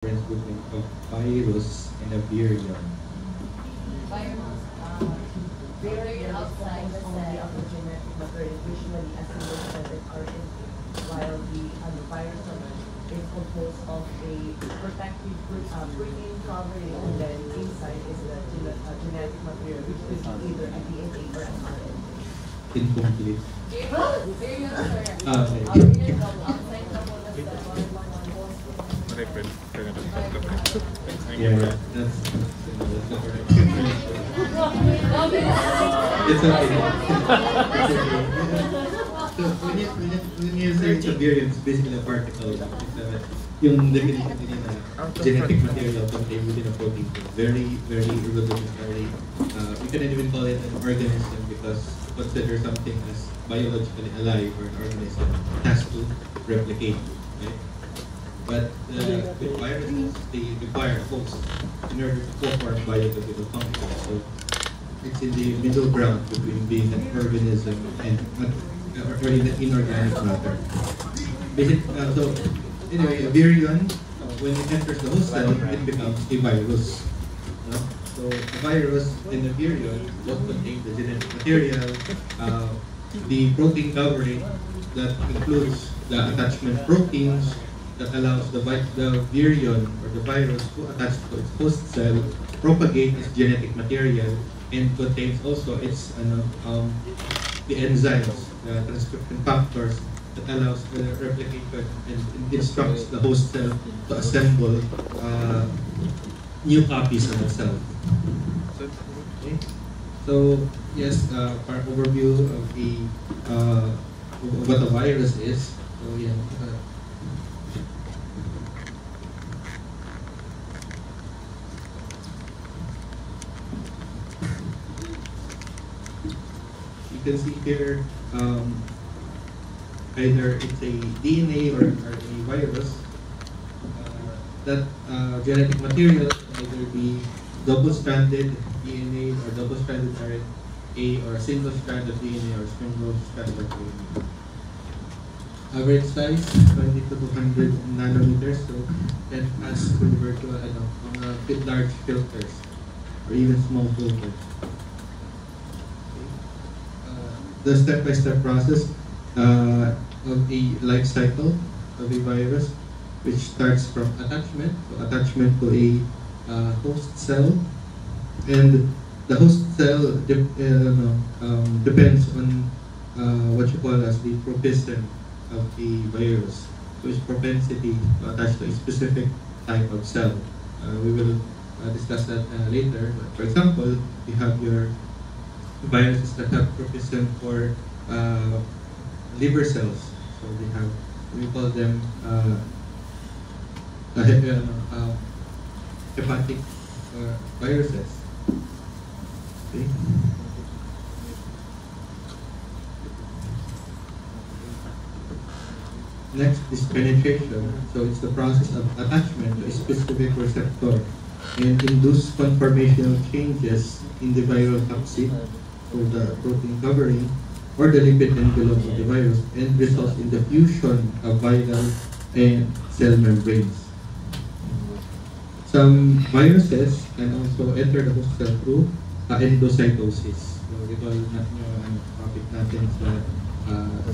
difference between a virus and a virion? Virus, very outside the only of the genetic material, usually a single stranded RNA, while the virus naman is composed of a protective protein covering, and then inside is the genetic material, which is either a DNA or an RNA. Incomplete. Virion, sir. Okay. Virion double outside double as the Okay, pwede na ito. Yeah, that's the correct difference. It's okay. It's okay. So when you say it's a virion, it's basically a particle. It's yung definition din na genetic material contained within a protein. Very, very rudimentary. We cannot even call it an organism because to consider something as biologically alive or an organism has to replicate, right? But with viruses, they require a host in order to form biological functions. So it's in the middle ground between being an organism and or inorganic matter. So anyway, a virion, when it enters the host cell, it becomes a virus. No? So a virus and a virion both contain the genetic material, the protein covering that includes the attachment proteins that allows the virion or the virus to attach to its host cell, propagate its genetic material, and contains also its the enzymes, the transcription factors that allows the replication and instructs the host cell to assemble new copies of itself. Okay. So yes, our overview of the what a virus is. So yeah. You can see here either it's a DNA or a virus. That genetic material can either be double-stranded DNA or double-stranded RNA or a single-strand of DNA or single-strand of RNA. Average size 20 to 200 nanometers, so that has convert to large filters or even small filters. The step-by-step process of a life cycle of a virus, which starts from attachment, so attachment to a host cell, and the host cell depends on what you call as the tropism of the virus, so its propensity to attach to a specific type of cell. We will discuss that later. But for example, you have your viruses that have tropism for liver cells. So we call them hepatic viruses. Okay. Next is penetration. So it's the process of attachment to a specific receptor and induce conformational changes in the viral capsid, or the protein covering, or the lipid envelope of the virus, and results in the fusion of viral and cell membranes. Some viruses can also enter the host cell through endocytosis. So we call topic natin sa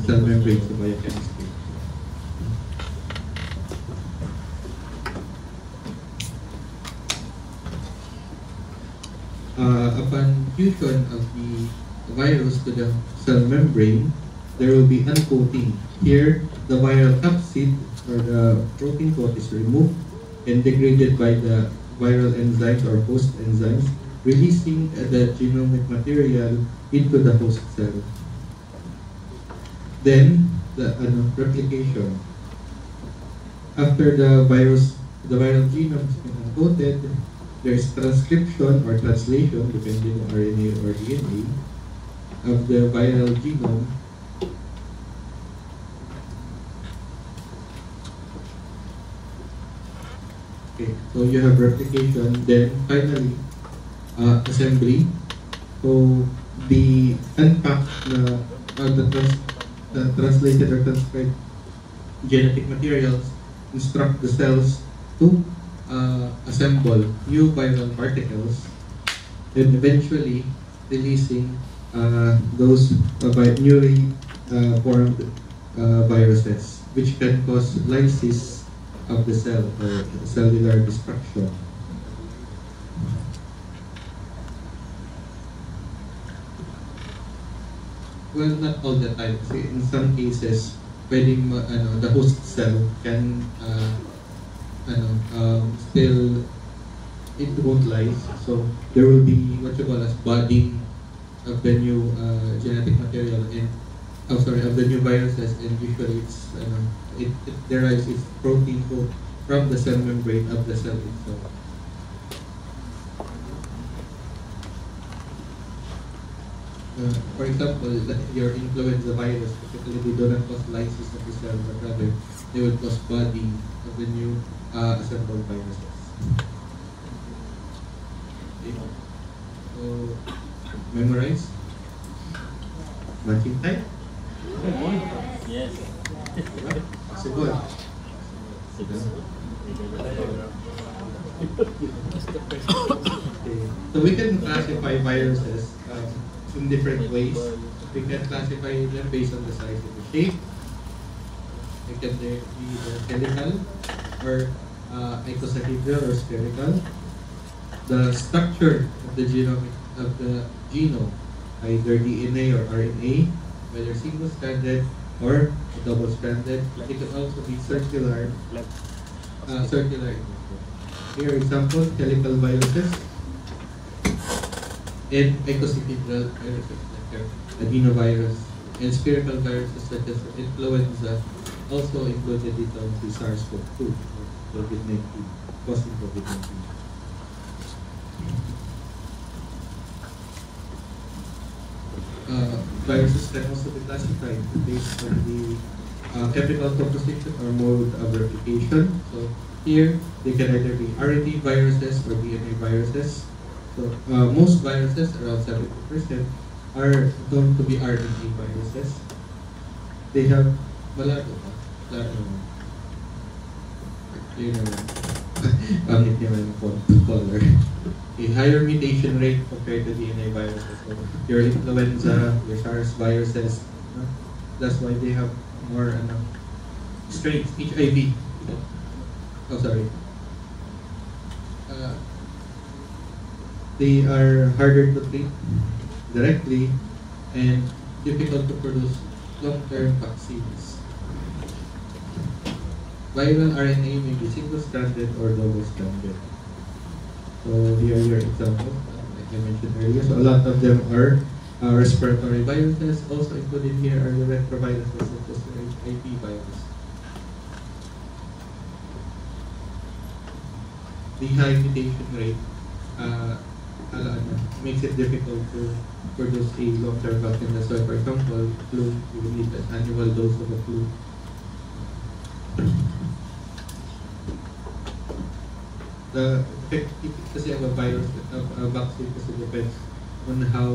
cell membranes sa biochemistry. Upon fusion of the virus to the cell membrane, there will be uncoating. Here, the viral capsid or the protein coat is removed and degraded by the viral enzymes or host enzymes, releasing the genomic material into the host cell. Then, the replication. After the viral genome has been uncoated, there is transcription or translation, depending on RNA or DNA, of the viral genome Okay, so you have replication, then finally assembly. So the unpacked the translated or transcribed genetic materials instruct the cells to assemble new viral particles, then eventually releasing those newly formed viruses, which can cause lysis of the cell or cellular destruction. Well, not all the time. Kasi in some cases, pwedeng the host cell can still it won't lyse. So there will be what you call as budding of the new genetic material and of the new viruses, and usually it derives its protein code from the cell membrane of the cell itself. For example, your influenza virus, typically they do not cause lysis of the cell, but rather they will cause budding of the new assembled viruses. Okay. So, memorize. Matching type? Yes. Possible. Okay. So we can classify viruses in different ways. We can classify them based on the size of the shape. It can be either helical or icosahedral or spherical. The structure of the genome, either DNA or RNA, whether single-stranded or double-stranded. It can also be circular. Here are examples: helical viruses and icosahedral viruses like adenovirus, and spherical viruses such as influenza, also included dito the SARS-CoV-2 or COVID-19, causing COVID-19. Viruses can also be classified based on the chemical composition or mode of replication. So here, they can either be RNA viruses or DNA viruses. So most viruses, around 70%, are known to be RNA viruses. They have malado clear naman. Pangit naman yung color. A higher mutation rate compared to DNA viruses. So your influenza, your SARS viruses, that's why they have more strains. HIV. Oh, sorry. They are harder to treat directly and difficult to produce long-term vaccines. Viral RNA may be single-stranded or double-stranded. So here are your examples, like I mentioned earlier. So a lot of them are respiratory viruses. Also included here are the retroviruses such as the HIV virus. The high mutation rate makes it difficult to produce a long-term vaccine. That's why, for example, flu, you will need an annual dose of the flu. The efficacy of a virus, of a vaccine, kasi depends on how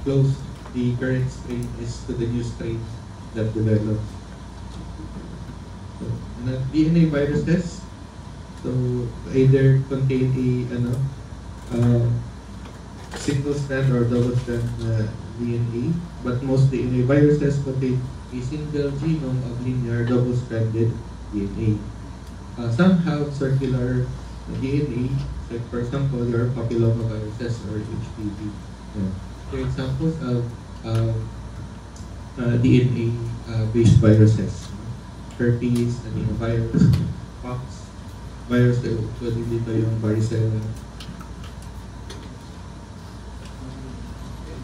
close the current strain is to the new strain that develops. So, DNA viruses, so either contain a single strand or double strand DNA, but most DNA viruses contain a single genome of linear double-stranded DNA. Some have circular DNA, like for example your papillomaviruses or HPV. They're examples of DNA-based viruses. Herpes, adenovirus, pox, virus na including dito yung varicella.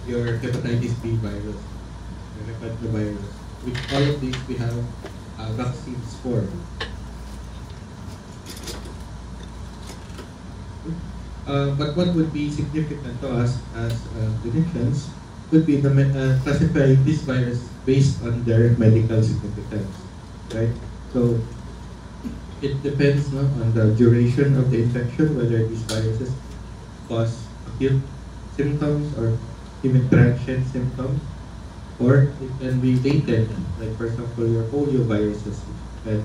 Your hepatitis B virus, your hepatovirus, which all of these we have vaccines for. But what would be significant to us as clinicians would be the classifying this virus based on their medical significance, right? So it depends on the duration of the infection, whether these viruses cause acute symptoms or even transient symptoms, or it can be latent, like for example your polio viruses can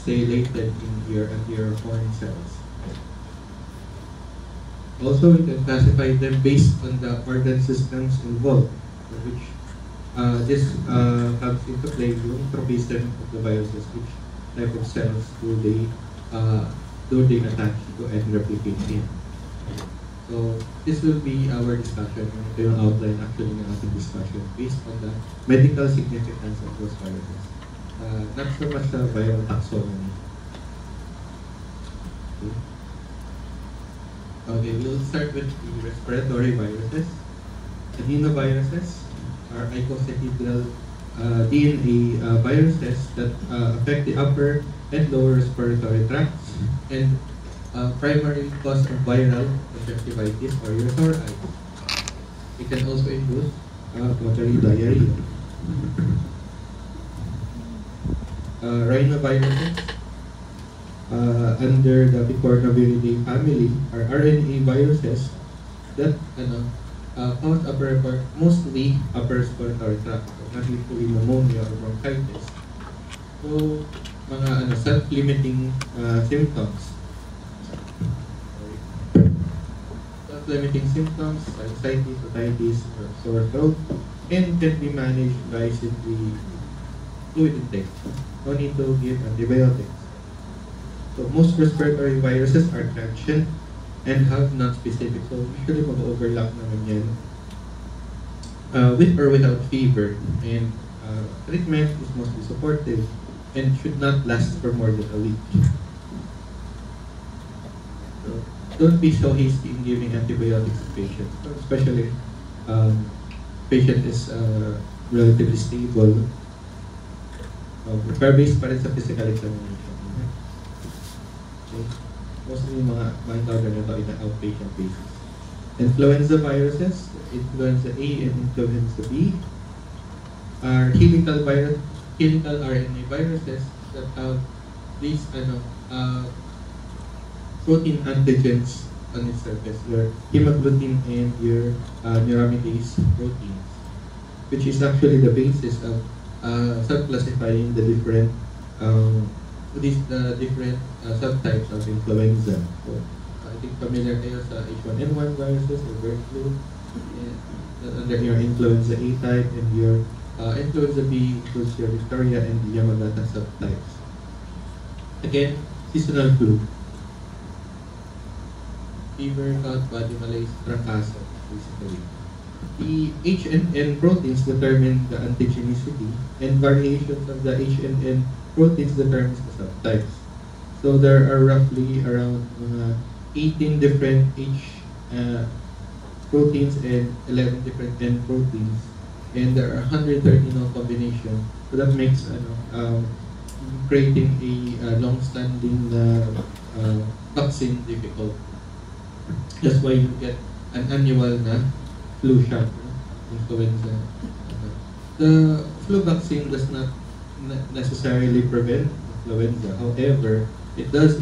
stay latent in your foreign cells. Also, we can classify them based on the organ systems involved, which this comes into play yung tropism of the viruses, which type of cells do they attach to and replicate in. So this will be our discussion. Ito yung outline actually ng ating discussion based on the medical significance of those viruses. Not so much the viral taxonomy. Okay, we'll start with the respiratory viruses. Adenoviruses are icosahedral DNA viruses that affect the upper and lower respiratory tracts and primary cause of viral conjunctivitis or urethritis. It can also induce watery diarrhea. Rhinoviruses under the Picornaviridae family are RNA viruses that cause mostly upper respiratory tract, not usually pneumonia or bronchitis. So, mga self-limiting symptoms. Self-limiting symptoms, sinusitis, otitis, or sore throat, and can be managed by simply fluid intake. No need to give antibiotics. So most respiratory viruses are transient and have non-specific. So usually mag-overlap naman yan with or without fever. And treatment is mostly supportive and should not last for more than a week. So don't be so hasty in giving antibiotics to patients, especially patient is relatively stable. Based pa rin sa physical examination. Okay. Mostly mga encounter nito in an outpatient basis. Influenza viruses, influenza A and influenza B, are helical RNA viruses that have these protein antigens on its surface, your hemagglutinin and your neuraminidase proteins, which is actually the basis of sub-classifying the different subtypes of influenza. So, I think familiar kayo sa H1N1 viruses or bird flu, under your influenza A type, and your influenza B includes your Victoria and the Yamagata subtypes. Again, seasonal flu. Fever, cough, body malaise, trangkaso, basically. The H and N proteins determine the antigenicity, and variations of the H and N proteins determines the subtypes. So there are roughly around 18 different H proteins and 11 different N proteins, and there are 130 combinations. So that makes creating a long-standing vaccine difficult. That's why you get an annual flu shot, influenza. The flu vaccine does not necessarily prevent influenza. However, it does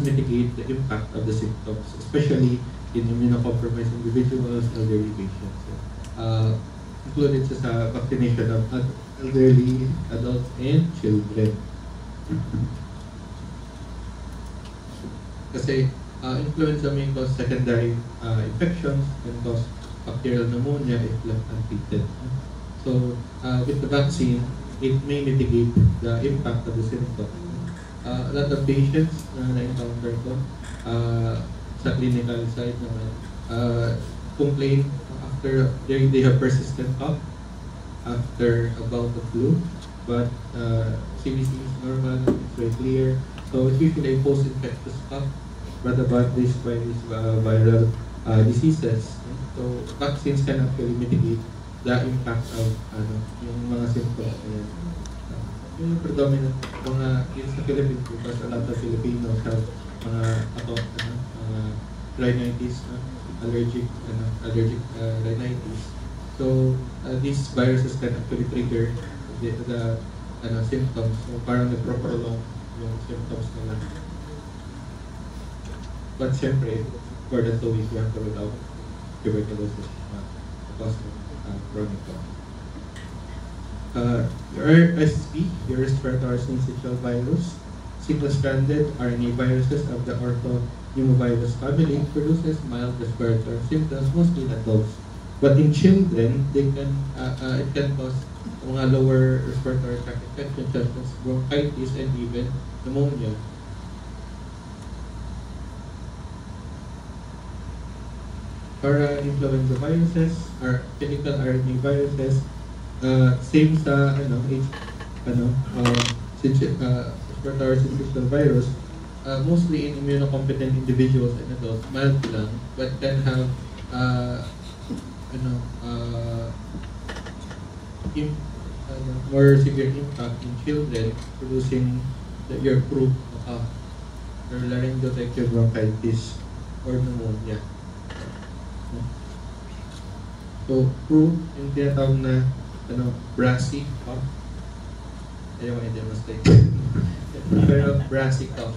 mitigate the impact of the symptoms, especially in immunocompromised individuals, elderly patients. Included sa vaccination of elderly, adults, and children. Kasi influenza may cause secondary infections, can cause bacterial pneumonia if left untreated. So, with the vaccine, it may mitigate the impact of the symptoms. A lot of patients na-encounter ko sa clinical side naman complain after they have persistent cough after a bout of flu, but CBC is normal, it's very clear. So it's usually a post-infectious cough brought about by these viral diseases. So vaccines can actually mitigate the impact of yung mga symptoms. Yung predominant mga yun sa Philippines, because a lot of Filipinos have mga rhinitis, allergic rhinitis. So these viruses can actually trigger the symptoms. So parang nagpro-prolong yung symptoms nila. But siyempre, for the 2 weeks, we have to rule out tuberculosis because of chronic cough. Your RSV, your respiratory syncytial virus, single-stranded RNA viruses of the orthopneumovirus family produces mild respiratory symptoms, mostly in adults. But in children, it can cause mga lower respiratory tract infections such as bronchitis and even pneumonia. Para-influenza viruses are typical RNA viruses, same sa respiratory syncytial virus, mostly in immunocompetent individuals and adults, mild lang, but can have more severe impact in children, producing your croup, or laryngotective bronchitis or pneumonia. So, croup, yung tinatawag na brassy cough. Ayaw ko i-demonstrate. Pero brassy cough.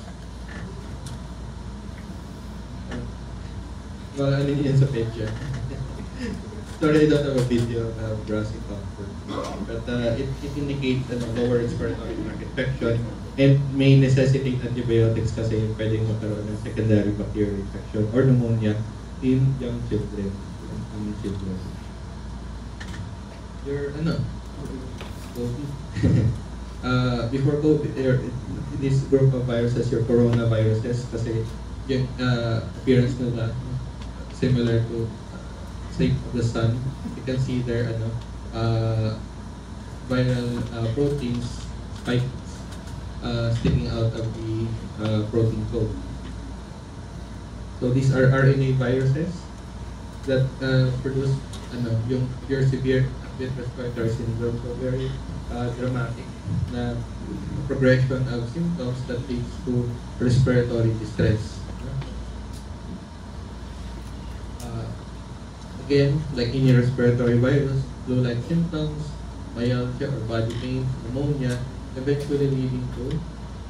Well, ano yun sa picture? Sorry, I don't have a video of brassy cough. But it indicates lower respiratory tract infection and may necessitate antibiotics kasi pwedeng magkaroon ng secondary bacterial infection or pneumonia in young children. Your COVID. Before COVID, this group of viruses, your coronaviruses, kasi yung appearance nila similar to shape of the sun. You can see there viral proteins spikes sticking out of the protein code. So these are RNA viruses that produce your severe acute respiratory syndrome, so very dramatic na progression of symptoms that leads to respiratory distress. Again, like any respiratory virus, flu-like symptoms, myalgia or body pain, pneumonia, eventually leading to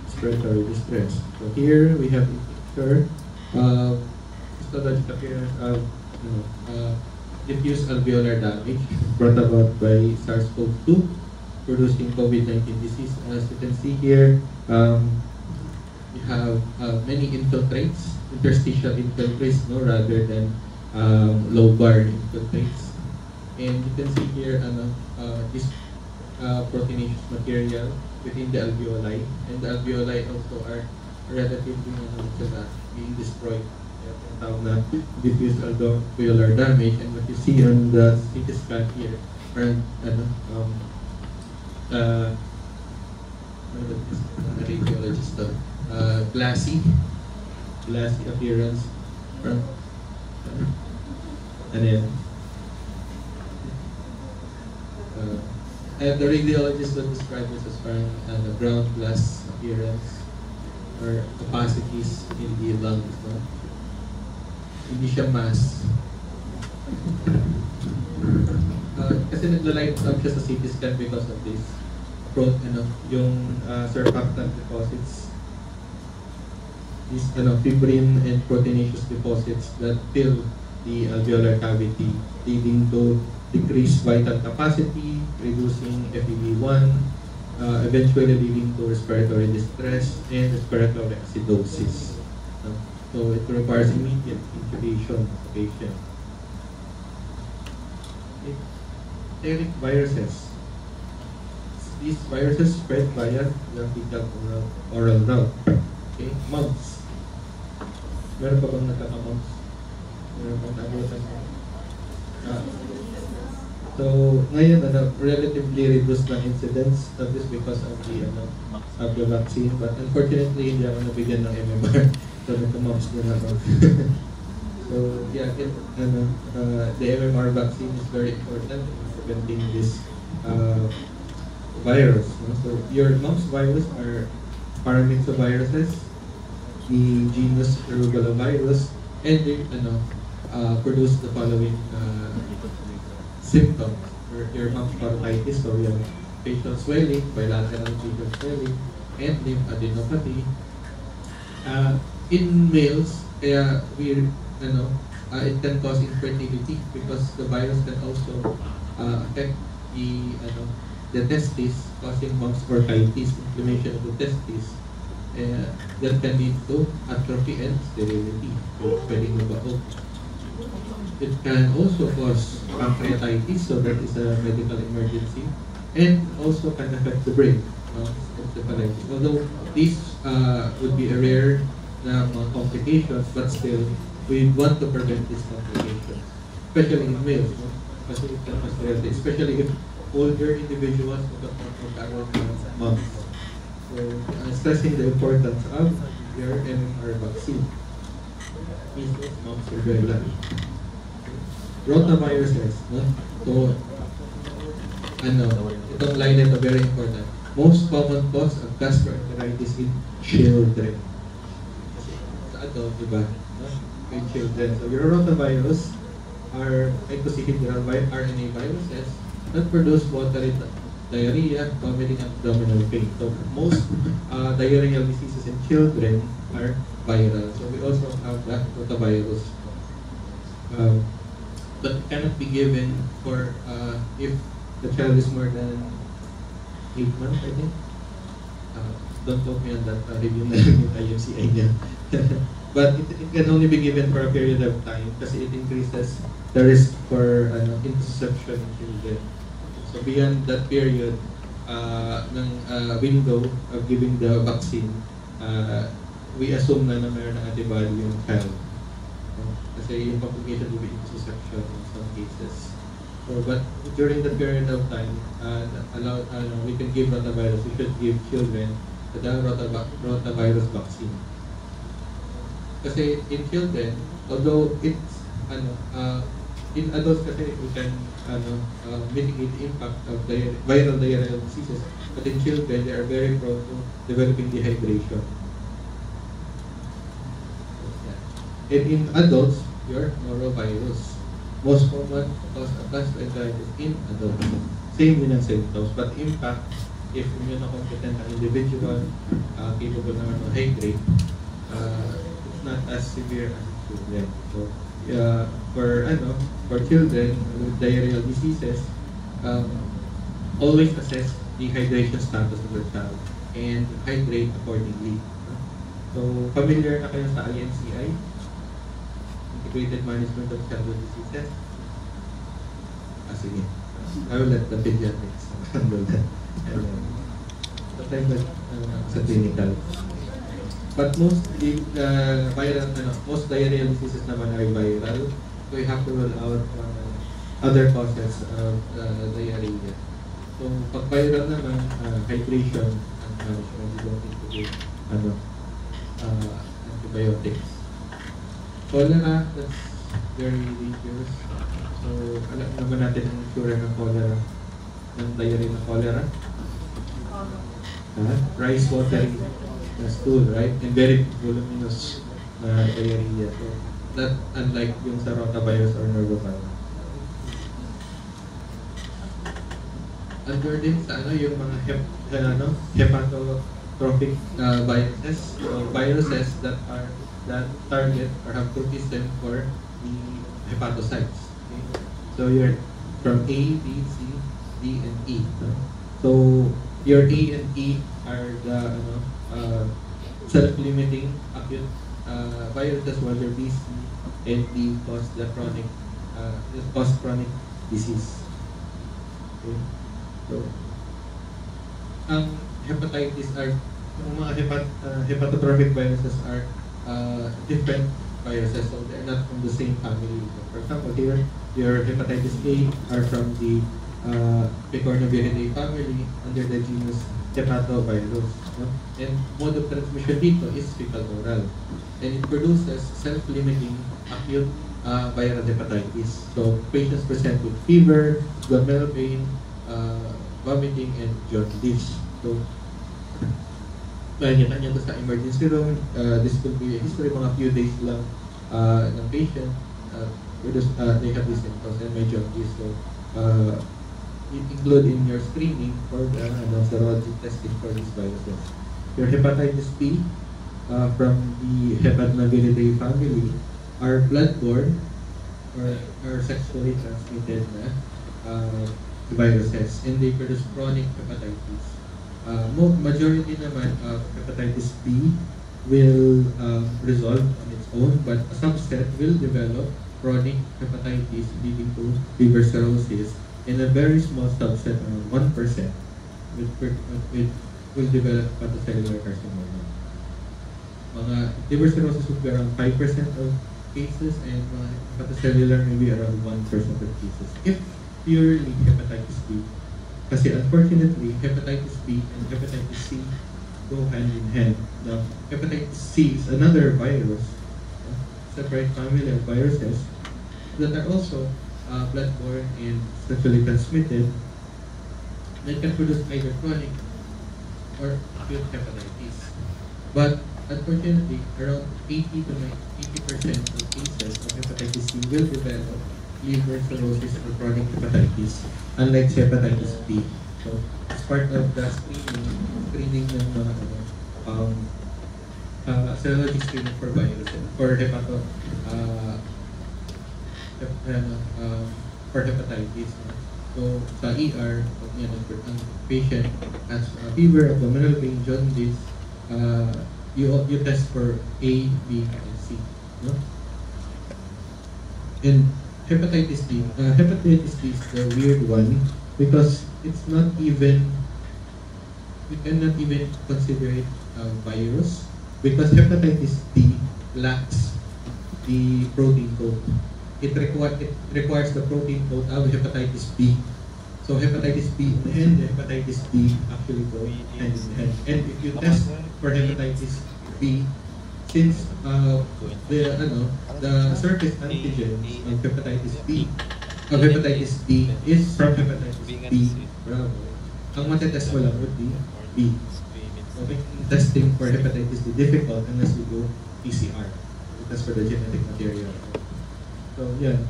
respiratory distress. So here we have a picture of histologic appearance of diffuse alveolar damage brought about by SARS-CoV-2 producing COVID-19 disease. As you can see here, you have many infiltrates, interstitial infiltrates, rather than lobar infiltrates. And you can see here this proteinaceous material within the alveoli, and the alveoli also are relatively being destroyed. Diffuse alveolar damage, and what you see on the CT scan here are radiologist glassy appearance from and the radiologist will describe this as parang ground glass appearance or opacities in the lungs. Hindi siya mass. Kasi nagla-light up siya sa CT scan because of this yung surfactant deposits, these fibrin and proteinaceous deposits that fill the alveolar cavity, leading to decreased vital capacity, reducing FEV1, eventually leading to respiratory distress and respiratory acidosis. So it requires immediate intubation of the patient. Enteric viruses. These viruses spread via the fecal oral route. Okay, mumps. Meron pa bang nagkaka-mumps? Meron bang nabutan? So ngayon, relatively reduced na incidence of this because of the vaccine, but unfortunately hindi ako nabigyan ng MMR. So nagka-mumps din ako. So yeah, the MMR vaccine is very important in preventing this virus. So your mumps virus are paramyxoviruses, the genus Rubella-virus, and they produce the following symptoms. Your mumps parotitis, so your facial swelling, bilateral facial swelling, and lymphadenopathy. In males, kaya it can cause infertility because the virus can also affect the testes, causing mumps bronchitis, inflammation of the testes, that can lead to atrophy and sterility. So, pwedeng mabaog. It can also cause pancreatitis, so that is a medical emergency, and also can affect the brain, encephalitis. Although these would be a rare complications, but still, we want to prevent these complications, especially in males, no? Especially if older individuals magkakaroon ng moms. So, stressing the importance of your MMR vaccine. Measles, mumps, rubella. Rotaviruses, no? So, itong line ito very important. Most common cause of gastroenteritis in children. Sa adult, diba? No? In children. So, your rotavirus are icosahedral RNA viruses that produce watery diarrhea, vomiting, and abdominal pain. So, most diarrheal diseases in children are viral. So, we also have that rotavirus. But cannot be given for if the child is more than 8 months, I think. Don't quote me on that, review na yung IMCI niya. But it can only be given for a period of time kasi it increases the risk for interception in children. So beyond that period ng window of giving the vaccine, we assume na mayroon ng antibody yung child. Kasi yung complication will be interception in some cases. So, but during the period of time, we can give rotavirus. We should give children the rotavirus vaccine. Kasi in children, although it's in adults kasi we can mitigate the impact of viral diarrheal diseases, but in children they are very prone to developing dehydration. And in adults, your norovirus. Most common cause of gastroenteritis in adults. Same din ang symptoms, but impact if immunocompetent ang individual, capable naman of hydrate, it's not as severe as children. So, for children with diarrheal diseases, always assess the hydration status of the child and hydrate accordingly. So, familiar na kayo sa IMCI? Integrated Management of Childhood Diseases. Sige. I will let the pediatrics handle that. Sometimes sa clinical. But most most diarrheal diseases naman are viral. So we have to rule out other causes of diarrhea. So pag viral naman, hydration and management, you don't need to do antibiotics. Cholera, that's very dangerous. So, alam naman natin ang itsura ng cholera, ng diarrhea ng cholera. Rice watery stool, right? And very voluminous diarrhea. So, that unlike yung sa rotavirus or norovirus. Under din sa yung mga hepatotrophic viruses, so viruses that target or have tropism for the hepatocytes. Okay? So you're from A, B, C, D, and E. So your A and E are the self-limiting acute viruses, while your B, C, and D cause the chronic disease. Okay? So ang hepatitis are yung mga hepatotrophic viruses are different viruses, so they're not from the same family. So for example, here, your hepatitis A are from the Picornaviridae family under the genus Hepatovirus. No? And mode of transmission dito is fecal-oral. And it produces self-limiting acute viral hepatitis. So patients present with fever, abdominal pain, vomiting, and jaundice. So nakikita niyo ito sa emergency room. This could be a history, mga few days lang ng patient. They have these symptoms and may jaundice. So, include in your screening for the serologic testing for these viruses. Your hepatitis B from the Hepatnaviridae family are bloodborne or sexually transmitted viruses, and they produce chronic hepatitis. Majority naman of hepatitis B will resolve on its own, but a subset will develop chronic hepatitis leading to liver cirrhosis, and a very small subset, around 1%, will develop hepatocellular carcinoma. Mga liver cirrhosis would be around 5% of cases, and mga hepatocellular maybe around 1% of cases. If purely hepatitis B, kasi unfortunately, hepatitis B and hepatitis C go hand in hand. Now, hepatitis C is another virus, separate family of viruses that are also bloodborne and sexually transmitted that can produce either chronic or acute hepatitis. But unfortunately, around 80% of cases of hepatitis C will develop liver cirrhosis or chronic hepatitis, unlike hepatitis B. So, as part of the screening ng mga serology screening for viruses, for for hepatitis. So, sa ER, pag yan, ang patient has fever, abdominal pain, jaundice, you test for A, B, and C. No? And hepatitis D is the weird one because it's not even, we cannot even consider it a virus because hepatitis D lacks the protein code. It requires the protein code of hepatitis B. So hepatitis B and hepatitis D actually go hand in hand. And if you test for hepatitis B, since the surface antigen of hepatitis B is from hepatitis B bravo, ang matetest mo lang would be B. So making testing for hepatitis D difficult unless you do PCR. That's for the genetic material. So yeah,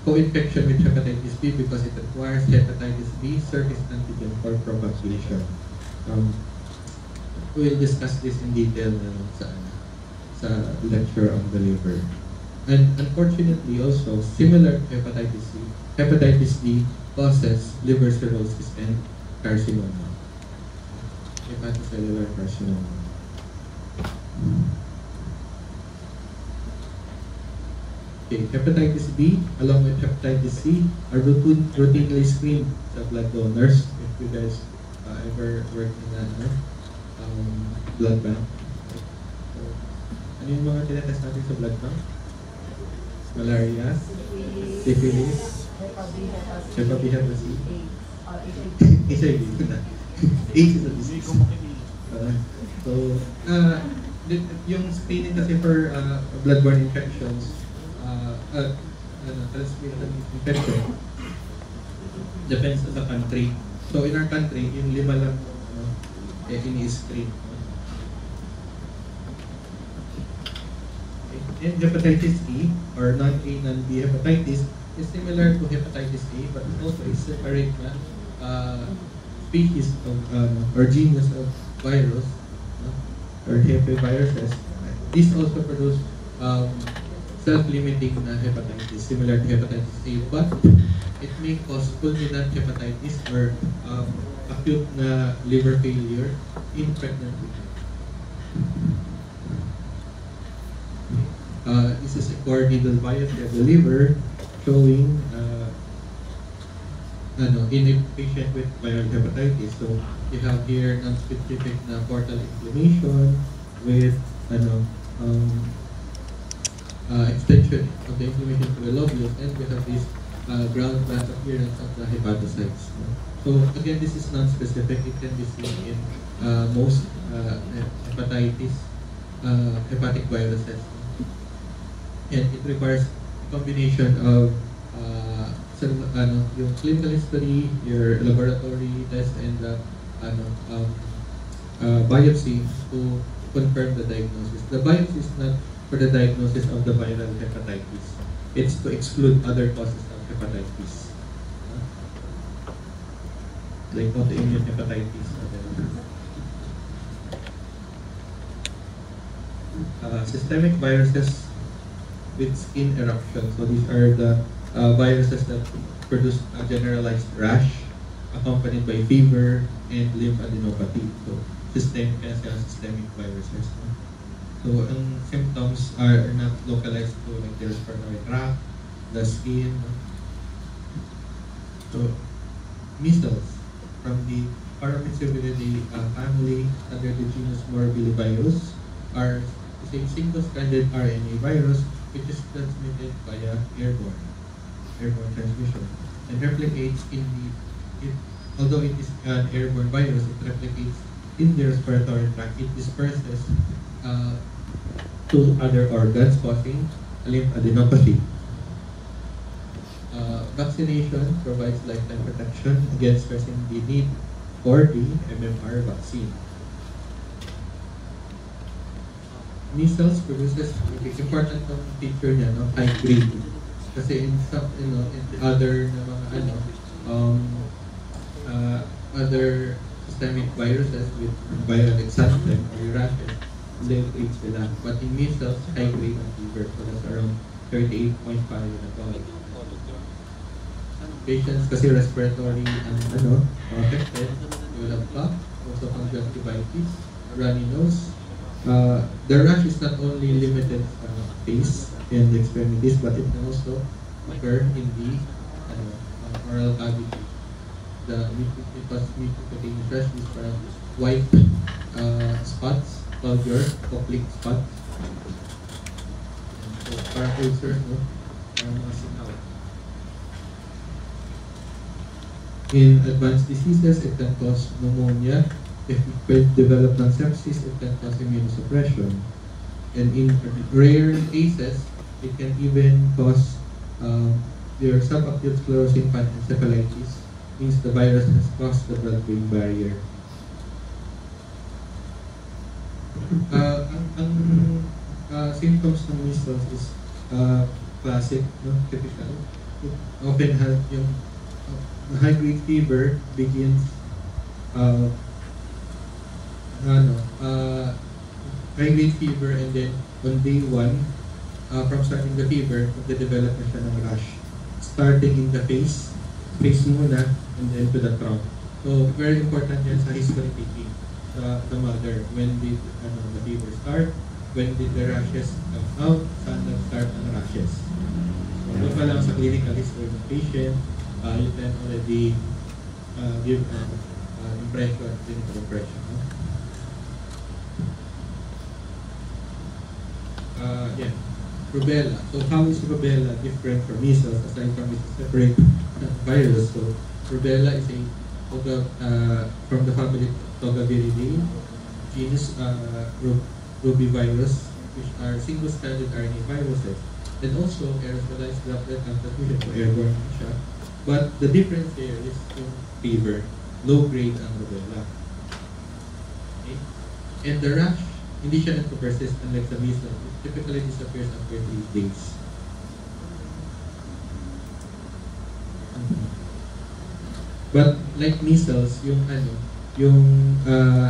co-infection with hepatitis B because it requires hepatitis B surface antigen for propagation. We'll discuss this in detail sa lecture on the liver. And unfortunately also, similar to hepatitis D causes liver cirrhosis and carcinoma. Hepatocellular carcinoma. Okay, hepatitis B along with hepatitis C are routinely screened sa blood donors. If you guys ever work in that blood bank. So, ano yung mga tinatest natin sa blood bank? Malaria, syphilis, hepatitis C, HIV. AIDS is a disease. So, yung screening kasi for bloodborne infections, transmitted infection, depends on the country. So, in our country, yung 5 lang ini-screen. And hepatitis E, or non-A, non-B hepatitis, is similar to hepatitis A, but also is separate na species of, or genus of virus, or viruses. These also produce self-limiting na hepatitis, similar to hepatitis A, but it may cause fulminant hepatitis or acute na liver failure in pregnant women. This is a core needle biopsy of the liver showing in a patient with viral hepatitis. So you have here non-specific na portal inflammation with extension of the inflammation to the lobules, and we have this ground glass appearance of the hepatocytes. So again, this is non-specific. It can be seen in most hepatic viruses, and it requires a combination of yung clinical history, your laboratory test, and biopsy to confirm the diagnosis. The biopsy is not for the diagnosis of the viral hepatitis. It's to exclude other causes of hepatitis. Like autoimmune hepatitis. Systemic viruses with skin eruption. So these are the viruses that produce a generalized rash accompanied by fever and lymphadenopathy. So, systemic viruses. No? So, ang symptoms are not localized to like the respiratory tract, the skin. No? So, measles from the Paramyxoviridae family under the genus Morbillivirus are a single-stranded RNA virus which is transmitted via airborne transmission and replicates although it is an airborne virus, it replicates in the respiratory tract. It disperses to other organs, causing lymphadenopathy. Vaccination provides lifetime protection against stressing the need for the MMR vaccine. Measles produces important feature niya, no, high grade. Kasi in some, in the other na mga other systemic viruses with viral exhaustion or rashes, low grade sila. But in measles, high grade ang fever, so that's around 38.5 and above. Patients kasi respiratory affected, you will have cough, also conjunctivitis, runny nose. The rash is not only limited face and the extremities, but it can also occur in the oral cavity. The mucocutaneous rash is from white spots, bulbar, oblique spots. So, parang ulcers, no? Parang mga singaw. In advanced diseases, it can cause pneumonia. If it develop ng sepsis, it can cause immunosuppression. And in rare cases, it can even cause your subacute sclerosing panencephalitis, means the virus has crossed the blood-brain barrier. Ang symptoms ng measles is classic, no? Typical. It often has yung high-grade fever begins high-grade fever, and then on day 1, from starting the fever, magde-develop na siya ng rash. Starting in the face muna, and then to the throat. So, very important yan sa history taking the mother. When did the fever start? When did the rashes come out? Saan nag-start ang rashes? So, doon pa lang sa clinical history ng patient, you can already give impression, clinical impression. Yeah, rubella. So how is rubella different from measles aside from its separate virus? So rubella is from the family Togaviridae, genus Rubivirus, which are single-stranded RNA viruses, and also aerosolized droplet transmission for airborne siya. But the difference there is yung fever, low grade ang rubella. Okay? And the rash, hindi siya nagpo-persist unlike the measles. It typically disappears after 3 days. But like measles, yung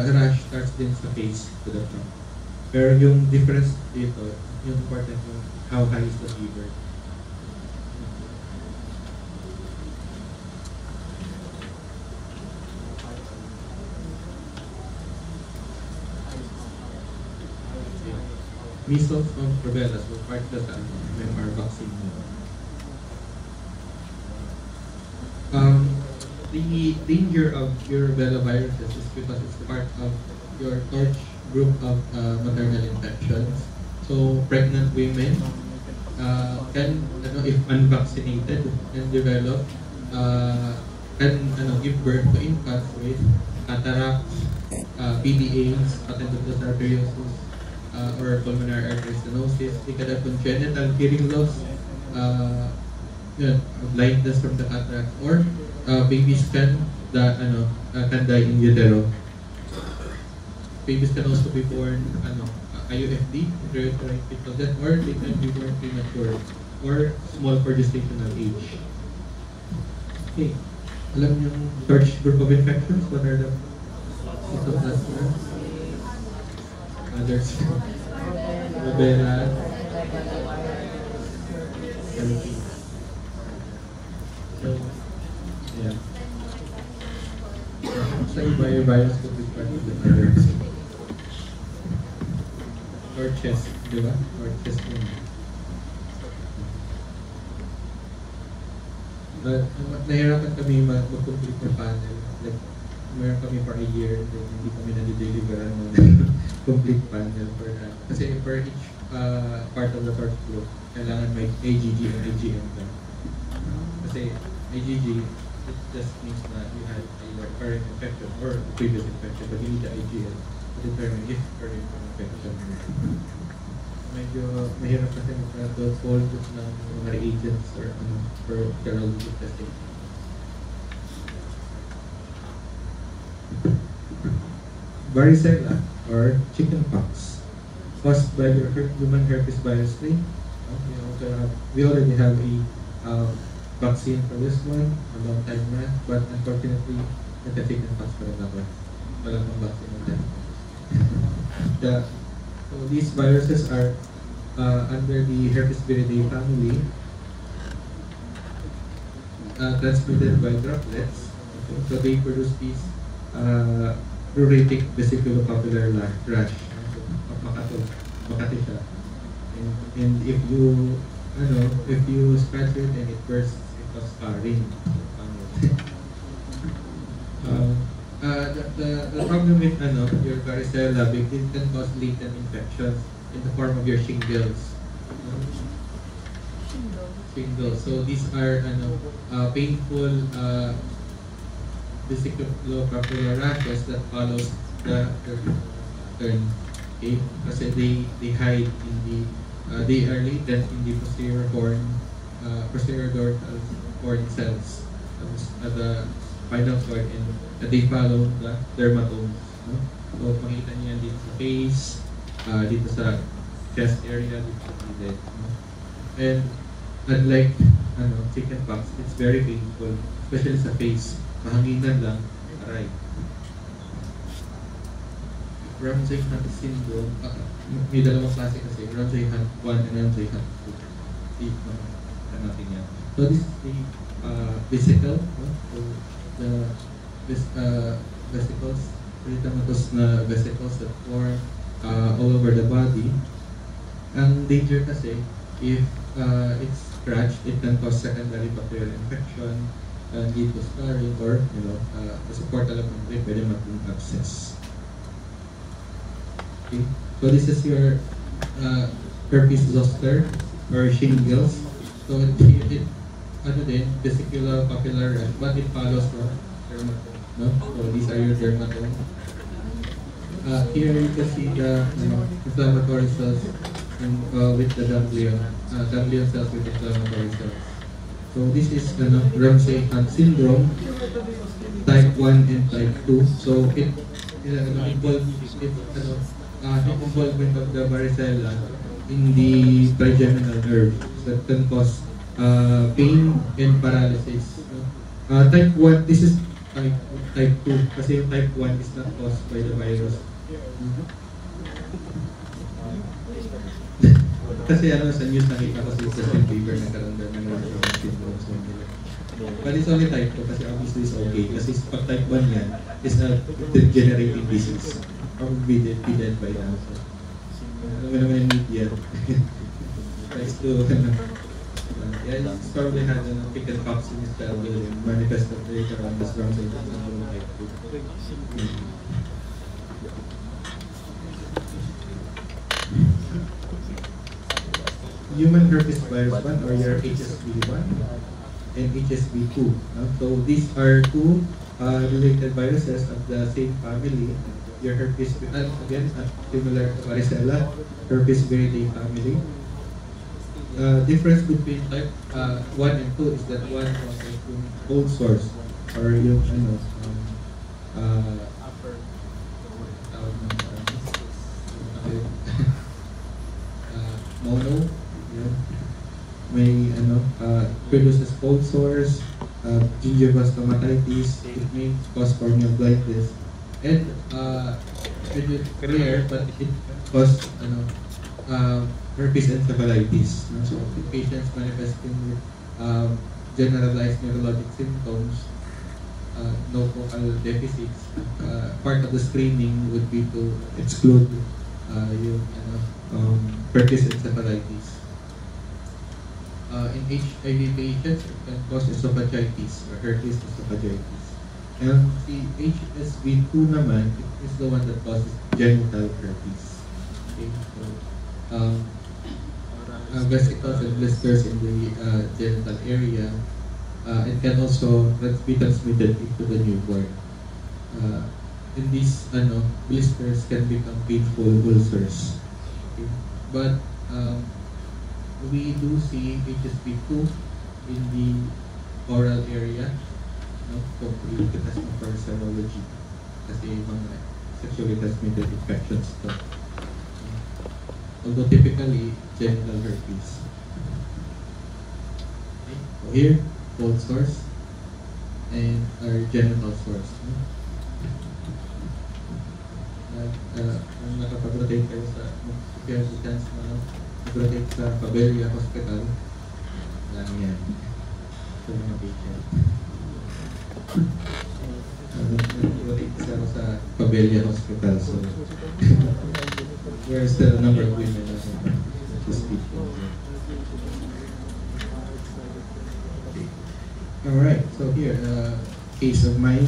rash starts din sa face to the front. Pero yung difference dito, yung important yung how high is the fever. Measles and rubella, so part of the MMR vaccine. The danger of your rubella viruses is because it's part of your torch group of maternal infections. So pregnant women can, if unvaccinated, can develop, can give birth to infants with cataracts, PDAs, patent ductus arteriosus, or pulmonary artery stenosis. They can have congenital hearing loss, blindness from the cataract, or babies can die in utero. Babies can also be born IUFD, intrauterine fetal death, or they can be born premature or small for gestational age. Okay, alam niyo yung torch group of infections? What are the Cytoplasma? Others? Rubella? So, yeah. Epstein-Barr virus could be part of the virus. Or chest, di ba? Or chest wound. Nahirapan kami mag-complete ng panel. Like, meron kami for a year, then hindi kami na-deliveran ng complete panel for that. Kasi for each part of the torch group, kailangan may AGG and AGM ka. Kasi AGG, it just means na you had a current infection or a previous infection, but you need the AGM to determine if current infection. Medyo mahirap kasi mag-fold ng mga reagents or for serology testing. Varicella or chickenpox caused by the human herpes virus strain. We already have a vaccine for this one a long time na, but unfortunately, nagka-chickenpox pa rin ako. Wala pang vaccine on that. So these viruses are under the Herpesviridae family, transmitted by droplets. Okay. So they produce these pruritic vesiculopapular rash. Makati siya. And if you scratch it and it bursts, it was scarring. The problem with your varicella, it can cause latent infections in the form of your shingles. Shingles. So these are painful vesiculopapular rashes that follows the turn. Okay, kasi they hide in the they are latent in the posterior dorsal horn cells at the spinal cord, and they follow the dermatomes. No? So makita niyo yan dito sa face, dito sa chest area, dito sa gilid. No? And unlike chickenpox, it's very painful, especially sa face. Mahanginan lang, aray. Ramsay-Hunt syndrome, may dalawang klase kasi, Ramsay-Hunt 1 and Ramsay-Hunt 2. Natin yan. So this is the vesicle, no? So the vesicles, erythematous na vesicles that form all over the body. Ang danger kasi, if it's scratched, it can cause secondary bacterial infection, lead to scarring, or sa portal of entry, pwede maging abscess. Okay. So this is your herpes zoster or shingles. So it vesiculopapular rash, but it follows the dermatome. No? So these are your dermatome. Here you can see the inflammatory cells with the ganglion cells with inflammatory cells. So this is Ramsay-Hunt syndrome, type 1 and type 2. So it involvement of the varicella in the trigeminal nerve that can cause pain and paralysis. Type 1, this is type 2 kasi yung type 1 is not caused by the virus. Kasi sa news nakita ko sa Justin Bieber nagkaroon ng Ramsay-Hunt syndrome. But it's only type 2 kasi obviously it's okay. Kasi pag type 1 yan, is a degenerating disease. Probably be dead by now. So, alam mo naman yung media. Thanks to, it's probably had chickenpox in his childhood and manifested later on this Ramsay-Hunt syndrome type 2. Human herpes virus 1 or your HSV1 and HSV2. So these are two related viruses of the same family. Your herpes, again, similar to varicella, Herpesviridae family. Difference between type 1 and 2 is that one causes yung cold sores or yung mono. May produces cold sores, gingival stomatitis, it may cause corneal blindness, and it's rare but it causes herpes encephalitis. So patients manifesting with generalized neurologic symptoms no focal deficits. Part of the screening would be to exclude yung herpes encephalitis. In HIV patients, it can cause esophagitis or herpes esophagitis. And the HSV2 naman, it is the one that causes genital herpes. Okay, so vesicles and blisters in the genital area. It can also be transmitted into the newborn. And these blisters can become painful ulcers. Okay? But we do see HSV2 in the oral area. Kung i-test mo for serology kasi mga sexually transmitted infections to. Although typically, genital herpes. Okay. So here, cold sores and our genital sores. Kung nakapag-rotate kayo sa chance na nag-rotate sa Pabelia Hospital, lang yan sa mga patient. Nag-rotate kasi ako sa Pabelia Hospital, so there are still a number of women who speak. Alright, so here, case of mine,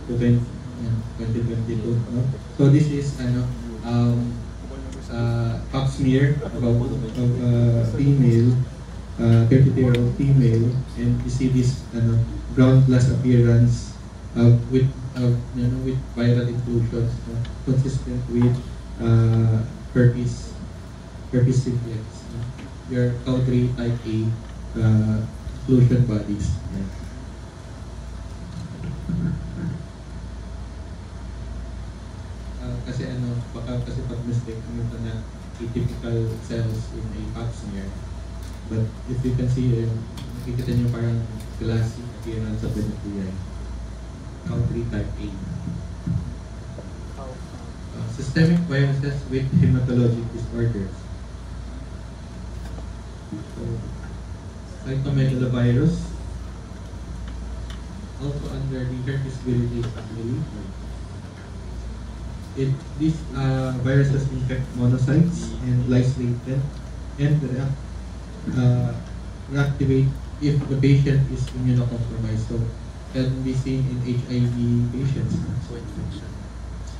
2022. No? So this is pap smear about female, 32-year-old female, and you see this ground glass appearance with viral inclusions consistent with herpes simplex. Your Cowdrey type A inclusion bodies. Yeah. Kasi baka pag mistake na atypical cells in a pap smear. But if you can see, nakikita nyo parang glassy appearance of the nuclei. Cowdrey type A. Systemic viruses with hematologic disorders. So, cytomegalovirus, also under the herpesviridae family. These viruses infect monocytes and lyse latent and reactivate if the patient is immunocompromised. So, can be seen in HIV patients.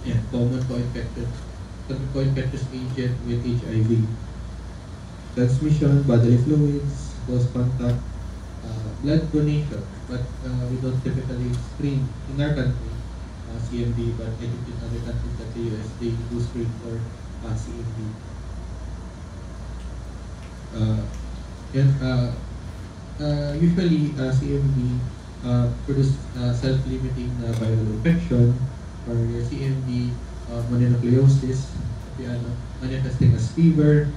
Yeah, common co-infectious agent with HIV. Transmission, bodily fluids, close contact, blood donation, but we don't typically screen in our country CMV, but I think in other countries like the US, they do screen for CMV. Usually CMV produce self-limiting viral infection, or your CMV mononucleosis, manifesting as fever.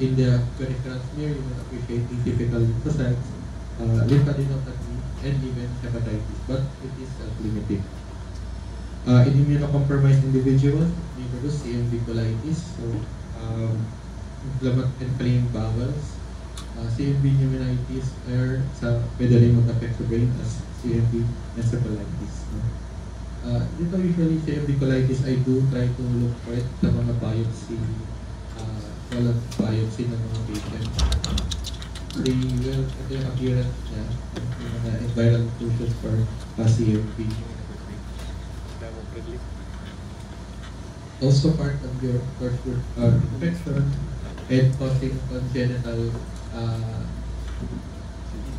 In the peripheral smear, you will appreciate atypical lymphocytes, lymphadenopathy, and even hepatitis, but it is self-limiting. In immunocompromised individuals, they produce CMV colitis, so inflamed bowels. CMV pneumonitis, or pwede rin mag-affect sa brain as CMV encephalitis. Dito usually CMV colitis, I do try to look for it sa mga biopsy, biopsy ng mga patients. Ito yung appearance niya, yung mga viral inclusions for CMV. Also part of your infection and causing congenital,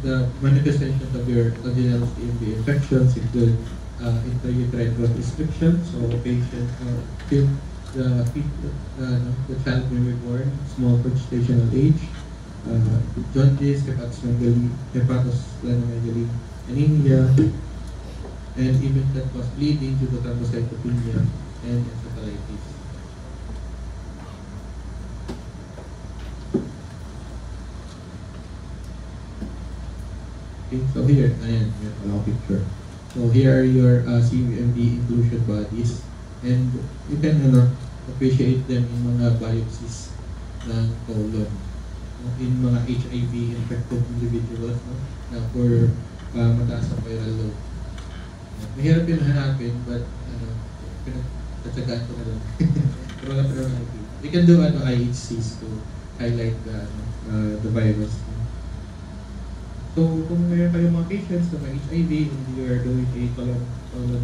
the manifestations of your congenital CMV infections include intrauterine growth restriction, so patient the child may be born small gestational age, jaundice, hepatosplenomegaly, anemia, and even that was bleeding due to thrombocytopenia and encephalitis. Okay, so here, ayan, may picture. So here are your CMV inclusion bodies, and you can appreciate them in mga biopsies ng colon. In mga HIV infected individuals, na for mataas ang viral load. Mahirap yung hanapin, but tatsagaan ko na lang. Pero wala pa naman nakikita. We can do IHCs to highlight the virus. So, kung mayroon kayong mga patients na may HIV and you are doing a colon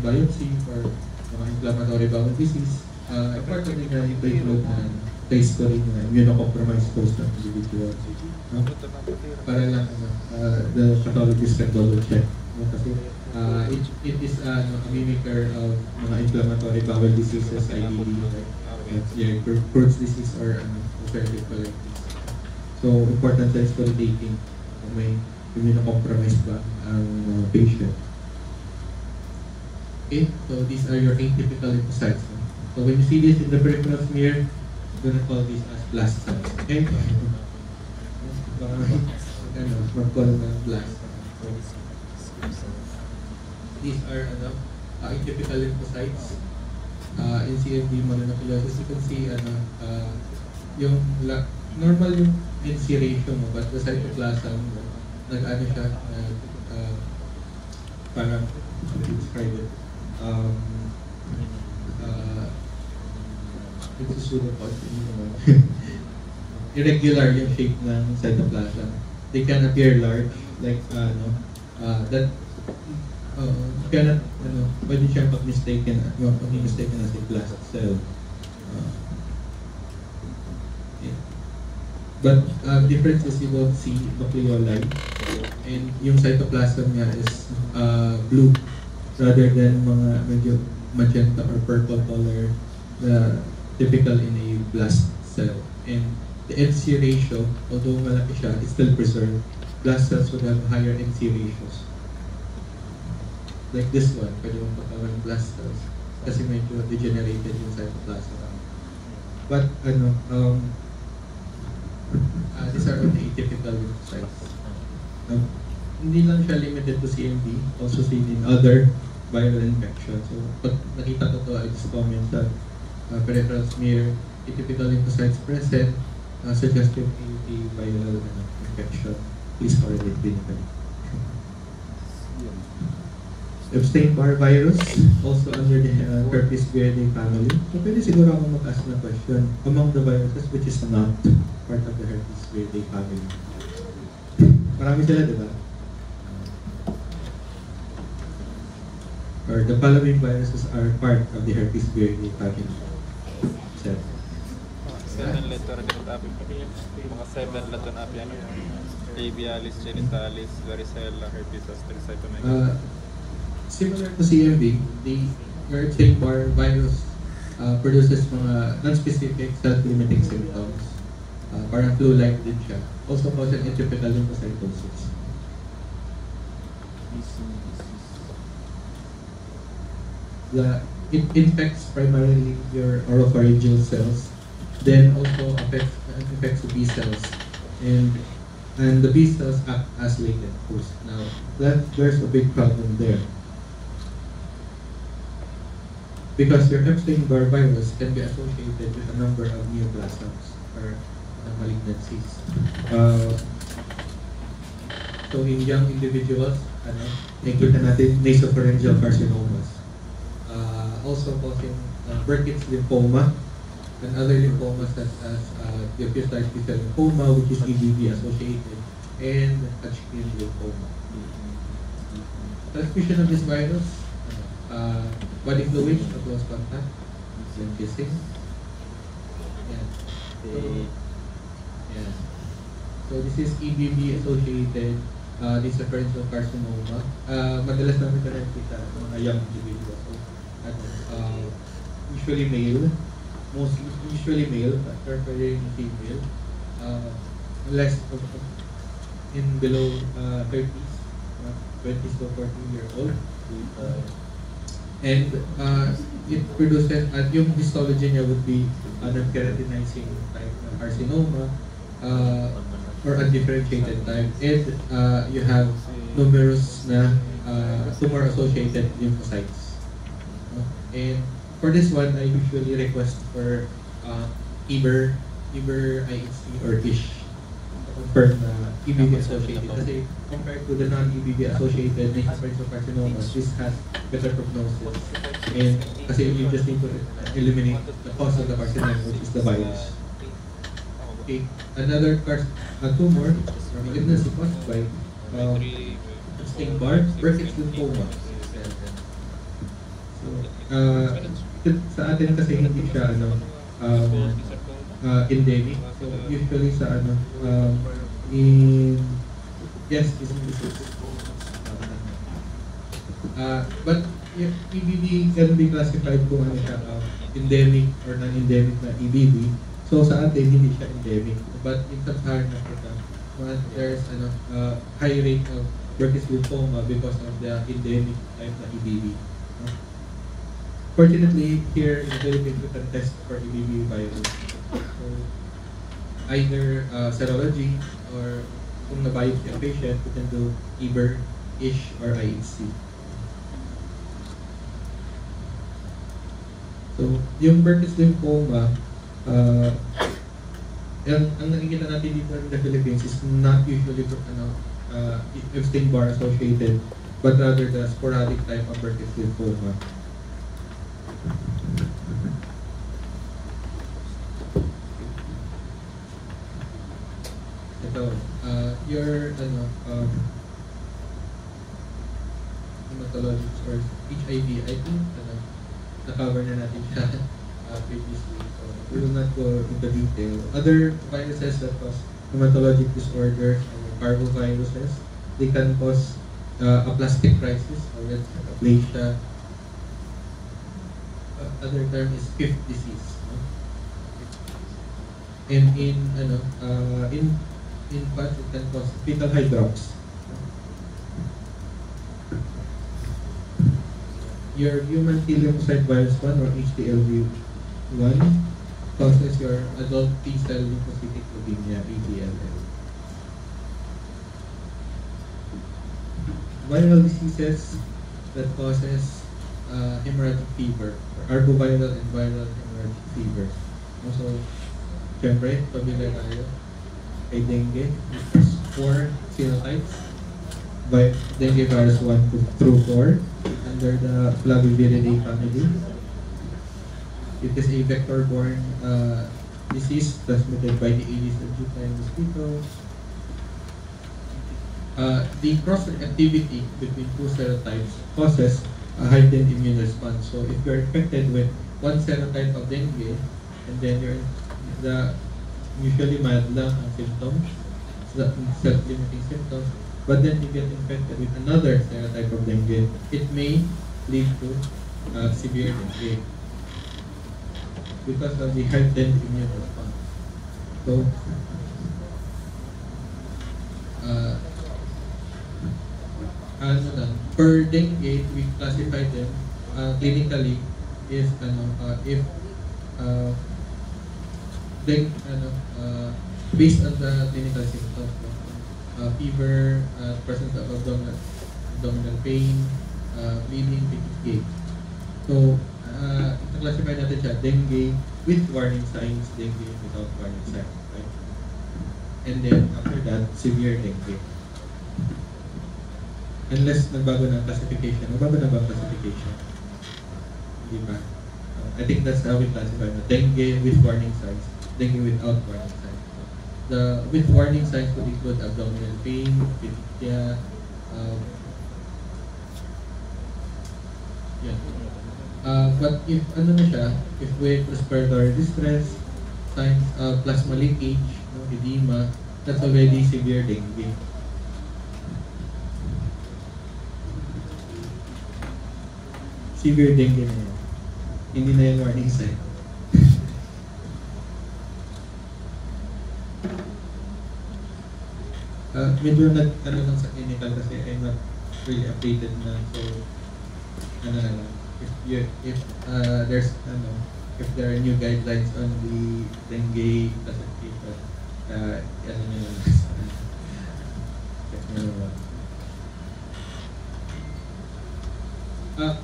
biopsy for mga inflammatory bowel disease, important din na i-include na test ko rin na immunocompromised host ng individual. Para lang the pathologist can double check. Kasi it is a mimicker of mga inflammatory bowel diseases, IBD, Crohn's disease or ulcerative colitis. So, important test for taking kung may immunocompromised ba ang patient. Okay, so these are your atypical lymphocytes. So when you see this in the peripheral smear, we're going to call these as blast cells. Okay? Mag-call na blast. These are atypical lymphocytes. In CMV mononucleosis, you can see yung normal yung NC ratio mo, but the cytoplasm nag-ano siya, parang describe it. It's a pseudopod. Irregular yung shape ng cytoplasm. They can appear large, like that cannot pwede siyang pag-mistaken as a blast cell. Yeah. But difference is you don't see nucleoli, and yung cytoplasm niya is blue rather than mga medyo magenta or purple color typical in a blast cell. And the NC ratio, although malaki siya, is still preserved. Blast cells would have higher NC ratios. Like this one, pwede mong pagkawang blast cells kasi medyo degenerated yung cytoplasm. But these are only atypical lymphocytes. Hindi lang siya limited to CMV, also seen in other viral infections. So, pag nakita ko to, I just comment that peripheral smear, atypical lymphocytes present, suggestive a viral infection. Please correlate clinically. Epstein-Barr virus, also under the herpes viridae family. So, pwede siguro ako mag-ask na question among the viruses which is not part of the herpes viridae family. Marami sila, di ba? Or the following viruses are part of the herpes viridae family. 7 letter api. Mga 7 letter api ano? Labialis, genitalis, varicella, herpes zoster, cytomegalovirus. Similar to CMV, the Epstein-Barr virus produces mga non-specific self-limiting symptoms. Parang flu-like din siya. Also causes atypical lymphocytosis. It infects primarily your oropharyngeal cells, then also affects the B cells, and the B cells act as latent host. Now, there's a big problem there. Because your Epstein-Barr virus can be associated with a number of neoplasms or malignancies. So in young individuals, nakita natin nasopharyngeal carcinomas. Also causing Burkitt's lymphoma and other lymphomas such as diffuse large B-cell lymphoma, which is EBV associated, and Hodgkin lymphoma. Transmission of this virus, body fluid, close contact, and kissing. Yeah. So this is EBV associated nasopharyngeal carcinoma. Madalas namin ito nakikita mga young individuals. Usually male, usually male, but preferring female. Less in below 30s, 20s to 40-year-old. And it produces, yung histology niya would be non-keratinizing type ng carcinoma or undifferentiated type, and you have numerous na tumor-associated lymphocytes. And for this one, I usually request for either IHC or ISH. confirm na EBV associated. Kasi compared to the non-EBV associated nasal carcinomas, this has better prognosis. And kasi you just need to eliminate the cause of the carcinoma, which is the virus. Okay, another tumor or malignancy caused by Epstein-Barr, Burkitt's lymphoma. So, sa atin kasi hindi siya endemic. So usually sa yes, is but if EBV can be classified kung ano siya, endemic or non-endemic na EBV. So sa atin hindi siya endemic, but in Sub-Saharan Africa, there's high rate of Burkitt's lymphoma because of the endemic type na EBV. Fortunately, here in the Philippines, we can test for EBV virus. So either serology or kung na-biopsy ang patient, we can do EBER, ISH, or IHC. So yung Burkitt's lymphoma, ang nakikita natin dito in the Philippines is not usually Epstein-Barr associated, but rather the sporadic type of Burkitt's lymphoma. Ito, your hematologist or HIV, I think na-cover na natin siya previously. So we will not go into detail. Other viruses that cause hematologic disorders or parvoviruses, they can cause aplastic crisis or aplasia. Other term is fifth disease. And in fact, it can cause fetal hydrops. Your human T lymphocyte virus 1 or HTLV1 causes your adult T-cell lymphocytic leukemia, ATLL. Viral diseases that causes hemorrhagic fever, or arboviral and viral hemorrhagic fever. Also, syempre, familiar tayo kay dengue. It has 4 phenotypes. Dengue virus 1 through 4 under the Flaviviridae family. It is a vector-borne disease transmitted by the Aedes aegypti mosquito. The cross-reactivity between 2 serotypes causes a heightened immune response. So if you're infected with one serotype of dengue, and then usually mild lang ang symptoms, self-limiting symptoms, but then you get infected with another serotype of dengue, it may lead to severe dengue because of the heightened immune response. So, per dengue, we classify them clinically if based on the clinical symptoms. Fever, presence of abdominal pain, bleeding, fatigue. So, classify natin siya, dengue with warning signs, dengue without warning signs, right? And then, after that, severe dengue. Unless nagbago na ang classification. Nagbago na ba ang classification? Hindi ba? I think that's how we classify na. Dengue with warning signs, dengue without warning signs. The with warning signs would include abdominal pain, petechiae, but if if with respiratory distress, signs of plasma leakage, edema, that's already severe dengue. Severe dengue na yan. Hindi na yung warning sign. Medyo lang sa clinical kasi I'm not really updated na, so if there's if there are new guidelines on the dengue classification,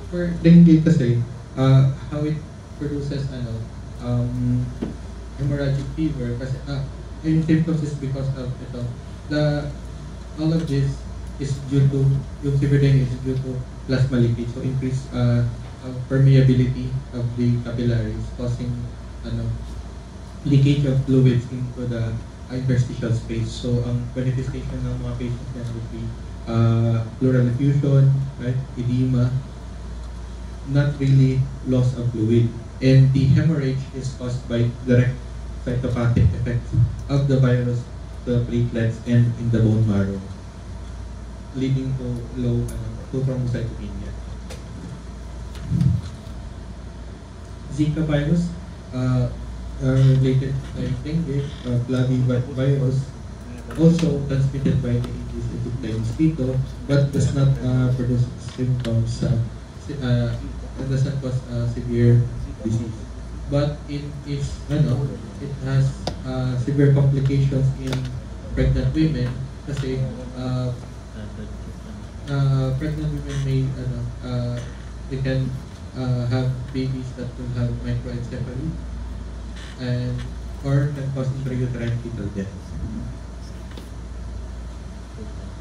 for dengue kasi how it produces hemorrhagic fever kasi and symptoms is because of ito. All of this is due to, yung severe dengue is due to plasma leakage, so increased permeability of the capillaries, causing leakage of fluids into the interstitial space. So ang manifestation ng mga patients yan would be pleural effusion, right, edema, not really loss of fluid. And the hemorrhage is caused by direct cytopathic effects of the virus, the platelets, and in the bone marrow, leading to low thrombocytopenia. Zika virus, related to dengue, bloody virus, also transmitted by the Aedes aegypti mosquito, but does not produce symptoms, does not cause severe disease. But it has severe complications in pregnant women kasi pregnant women may they can have babies that will have microencephaly and or can cause intrauterine fetal death.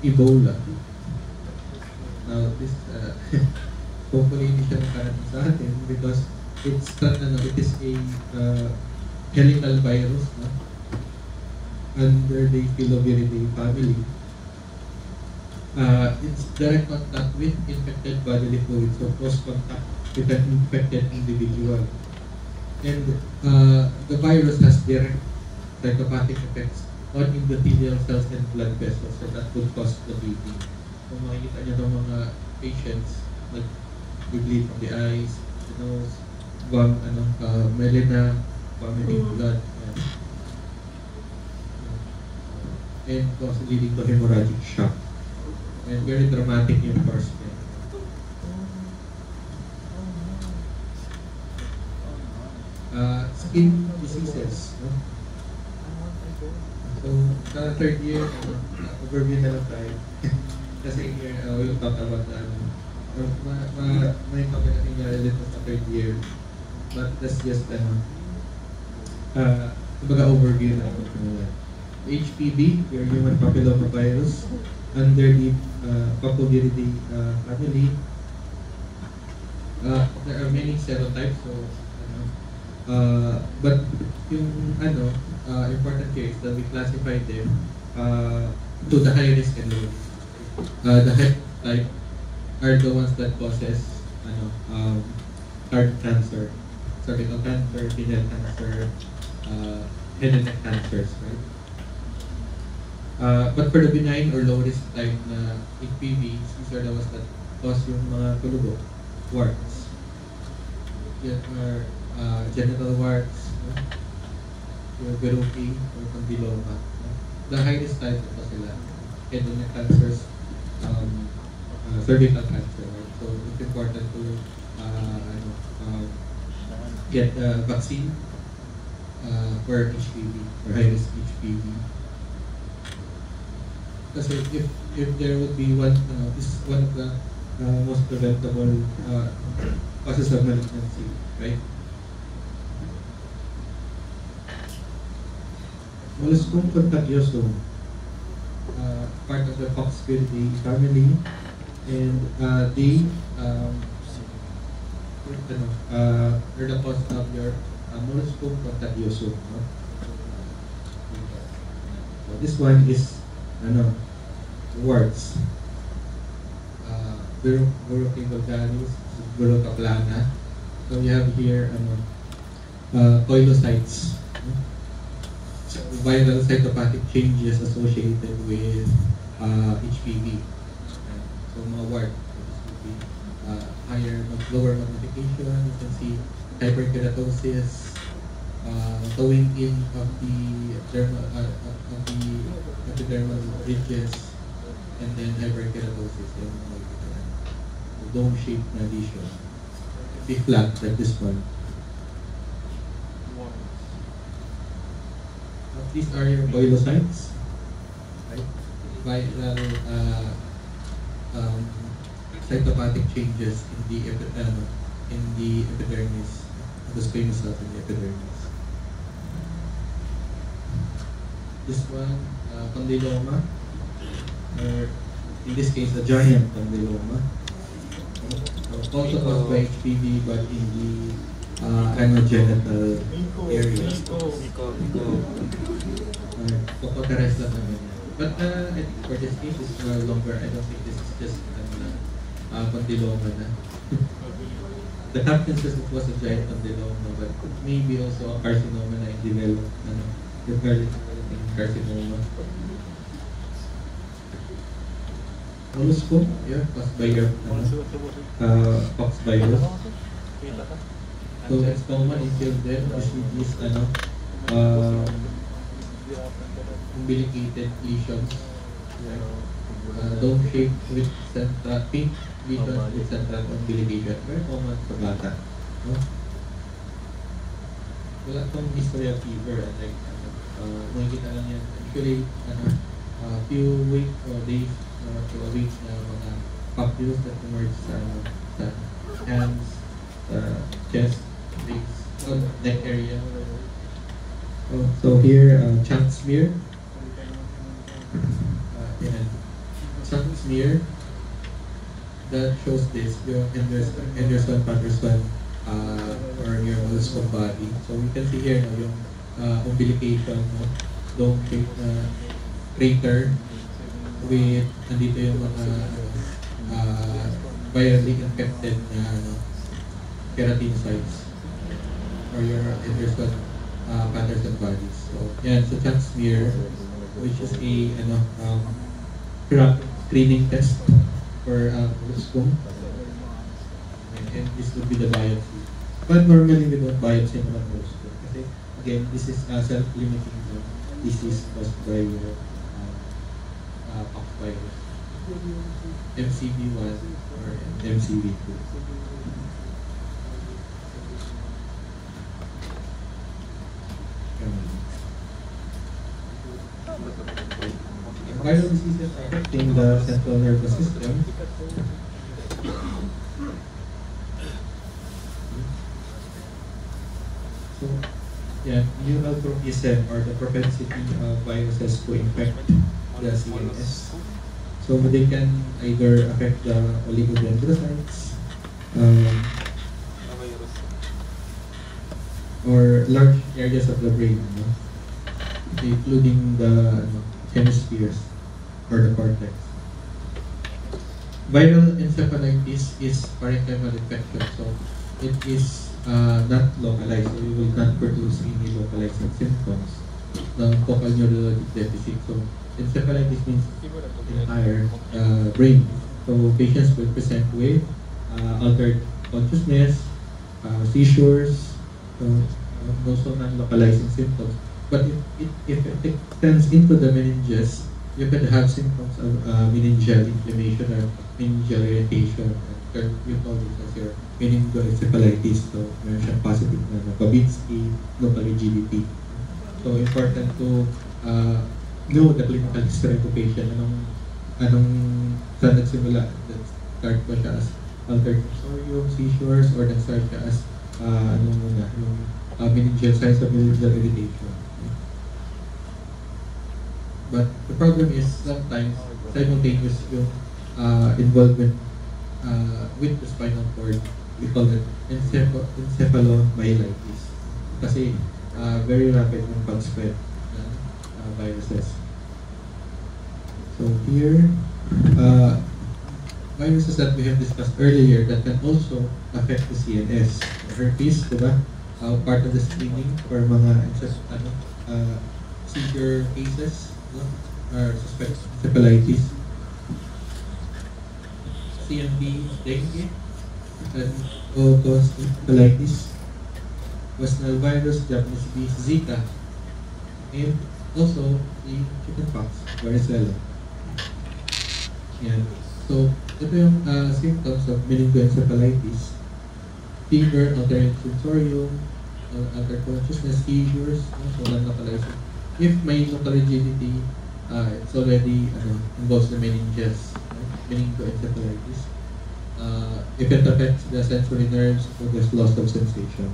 Ebola. Now this hopefully hindi siya nakarating sa atin because it is a helical virus, no? Under the Filoviridae family. It's direct contact with infected bodily fluids, so close contact with an infected individual. And the virus has direct cytopathic effects on endothelial cells and blood vessels, so that would cause the bleeding. Kung makikita nyo ng mga patients, bleed from the eyes, the nose, melena, vomiting blood, and also leading to hemorrhagic shock. And very dramatic yung course niya. Skin diseases. No? So, sa third year, overview na lang tayo. Kasi here, we'll talk about may topic na tingnan dito sa third year. But that's just kumbaga overview na ako. HPV, your human papillomavirus, under the Papoviridae family. There are many serotypes, so but yung important here is that we classify them to the high risk and low risk. The high type are the ones that causes heart cancer, cervical cancer, renal cancer, head and neck cancers, right? But for the benign or low risk type na HPV, these are the ones that cause yung mga tulugo, warts, genital warts, yung verrucae or condyloma. The high risk type ito sila, head and neck cancers, cervical cancer, right? So it's important to get a vaccine for HPV, or high risk HPV. Kasi if there would be one, this is one of the most preventable causes of malignancy, right? Molluscum contagiosum, part of the Poxviridae family, and they are the cause of your Molluscum contagiosum. No? So this one is warts, Verrucae vulgaris, Verruca plana. So we have here poilocytes, viral cytopathic changes associated with HPV. So mga wart, higher, lower magnification. You can see hyperkeratosis, towing in of the epidermal ridges, and then hyperkeratosis, and dome-shaped lesion. Be flat like this one. These are your poilocytes, right? Viral cytopathic changes in the epidermis, the squamous cells in the epidermis. this one, condyloma, or in this case, a giant condyloma. Also caused by HPV, but in the anogenital area. Cocoteres lang naman yan. But I think for this case, it's no longer, I don't think this is just condyloma na. The captain says it was a giant condyloma, but it may be also a carcinoma na developed, developing carcinoma. Molluscum, yeah, caused by pox virus. So it's common in children, disease, umbilicated lesions, dome shaped with central, pink lesions with central umbilication. Very common sa bata. No? Wala pong history of fever, like, makikita lang yan. Usually, few weeks or days to a week na mga papules that emerge sa hands, chest, face, neck area. So here, chunk smear. Chunk smear that shows this, your Anderson Patterson or your molluscum body. So we can see here yung umbilication, dome shaped crater with nandito yung mga virally infected na keratinocytes or your Anderson Patterson bodies. So yan, so chunk smear, which is a screening test for molluscum, and this would be the biopsy. But normally we don't biopsy naman molluscum kasi again, this is self-limiting disease caused by pox virus, MCV1 or MCV2. Viral diseases affecting the central nervous system. So, yeah, neural tropism, or the propensity of viruses to infect the CNS. So they can either affect the oligodendrocytes or large areas of the brain, including the hemispheres or the cortex. Viral encephalitis is parenchymal infection, so it is not localized, so you will not produce any localizing symptoms ng focal neurologic deficit. So encephalitis means entire brain. So patients will present with altered consciousness, seizures, also non-localizing symptoms. But if it extends into the meninges, you can have symptoms of meningeal inflammation or meningeal irritation. You call this as your meningoencephalitis. So, meron siyang positive na Babinski, local GDP. So, important to know the clinical history of the patient. Anong saan nagsimula? Start ba siya as altered sensorium, seizures, or nag-start siya as yung meningeal signs of meningeal irritation. But the problem is sometimes simultaneous yung involvement with the spinal cord. We call it encephalomyelitis. Kasi very rapid yung pag-spread ng viruses. So here, viruses that we have discussed earlier that can also affect the CNS. Herpes, diba? Part of the screening for mga seizure cases or suspect encephalitis. CMV, dengue, and otoencephalitis, West Nile virus, Japanese bees, Zika, and also the chickenpox, varicella. Yan. So, ito yung symptoms of meningoencephalitis: fever, altered sensorium, altered consciousness, seizures, so non-localizing. If may local rigidity, it's already involves the meninges, meningoencephalitis. If it affects the sensory nerves, so there's loss of sensation.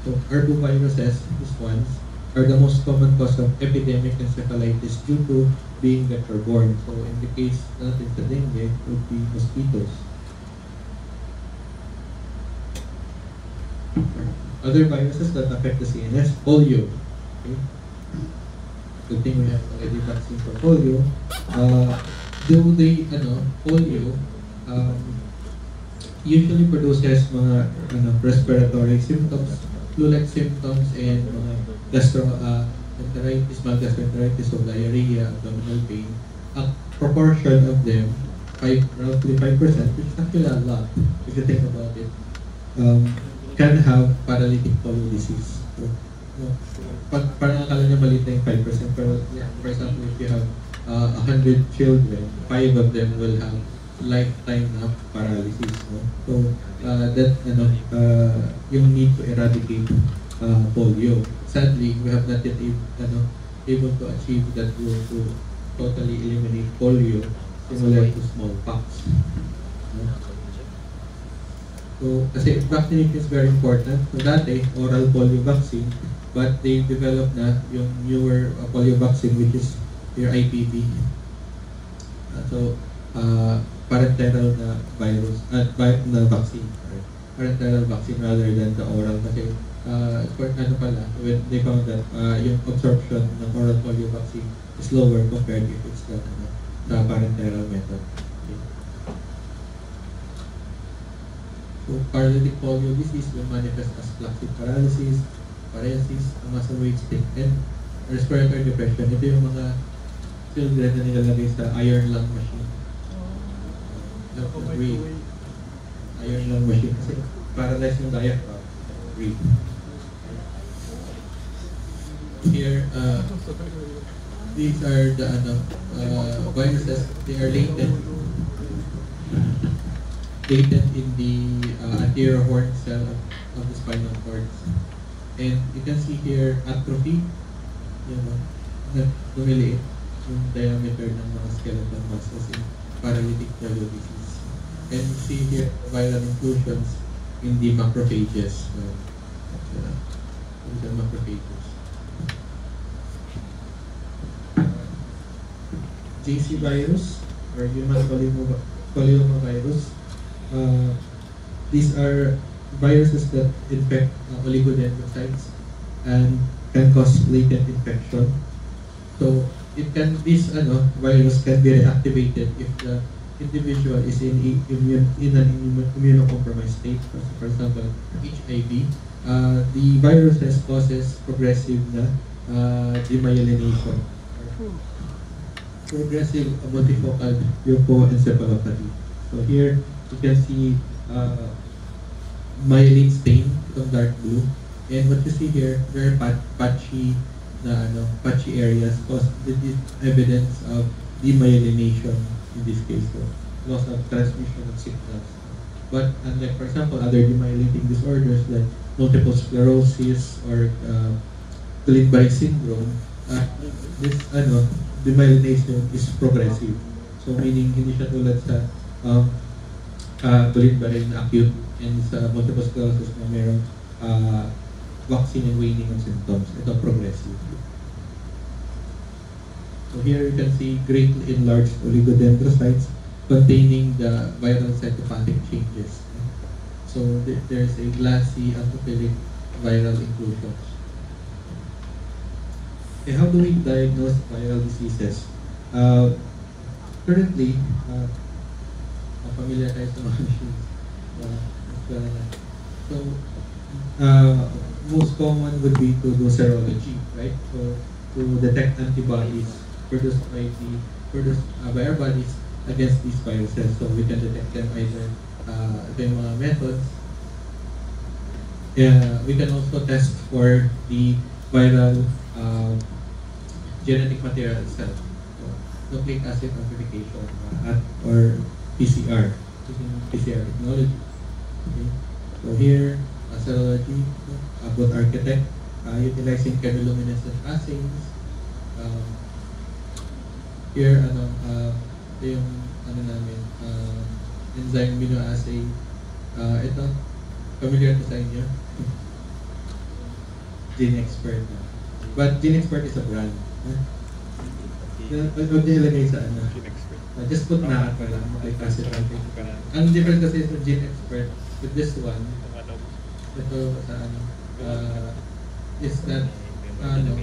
So arboviruses, these ones, are the most common cause of epidemic encephalitis due to being vector-borne. So in the case natin sa dengue, it would be mosquitoes. Other viruses that affect the CNS, polio. Okay? Good thing we have already vaccine for polio. Polio usually produces mga respiratory symptoms, flu-like symptoms, and mga gastroenteritis, mild gastroenteritis, so diarrhea, abdominal pain. A proportion of them, roughly 5%, which is actually a lot if you think about it, can have paralytic polio disease. So, parang akala niya maliit na yung 5%, pero for example, if you have 100 children, 5 of them will have lifetime na paralysis. No? So, yung need to eradicate polio. Sadly, we have not yet able to achieve that goal to totally eliminate polio similar to smallpox. No? So, kasi vaccination is very important. So, dati, oral polio vaccine, but they developed na yung newer polio vaccine, which is your IPV. Parenteral na virus, na vaccine. Parenteral vaccine rather than the oral. Kasi, when they found that yung absorption ng oral polio vaccine is lower compared if it's the parenteral method. Okay. So, paralytic polio disease will manifest as flaccid paralysis, paresis, muscle wasting, and respiratory depression. Ito yung mga children na nilalagay sa iron lung machine. Breathe. Iron lung machine kasi paralyzed yung diaphragm. Breathe. Here, these are the viruses. They are latent in the anterior horn cell of the spinal cord. And you can see here atrophy, lumiliit yung diameter ng mga skeletal muscles in paralytic polio disease. And you see here viral inclusions in the macrophages. The macrophages. JC virus or human polyomavirus. These are viruses that infect oligodendrocytes and can cause latent infection. So this virus can be reactivated if the individual is in an immunocompromised state. For example, HIV. The virus causes progressive demyelination. Progressive multifocal leukoencephalopathy. So here you can see myelin stain of dark blue, and what you see here, very patchy areas, cause this is evidence of demyelination in this case, so loss of transmission of signals. But unlike, for example, other demyelinating disorders like multiple sclerosis or Guillain-Barré syndrome, this demyelination is progressive. So meaning hindi siya tulad sa Guillain-Barré na acute, and sa multiple sclerosis na mayroong waxing and waning of symptoms. Ito progressive. So here you can see greatly enlarged oligodendrocytes containing the viral cytopathic changes. So there's a glassy alphaphilic viral inclusions. Okay, how do we diagnose viral diseases? Currently, familiar tayo sa mga machines. So, most common would be to do serology, right? So, to detect antibodies produced by our bodies against these viruses. So, we can detect them either yung mga methods. We can also test for the viral genetic material itself. So, nucleic acid amplification or PCR, using PCR technology. Okay. So here, serology, both architect, utilizing chemiluminescent assays. Here, ito yung enzyme immunoassay. Ito, familiar to sa inyo. GeneXpert na. But GeneXpert is a brand. Huwag niya ilagay sa ano. Just put na pala, like acid rampage. Ang difference kasi sa GeneXpert with this one, ito sa ano, is that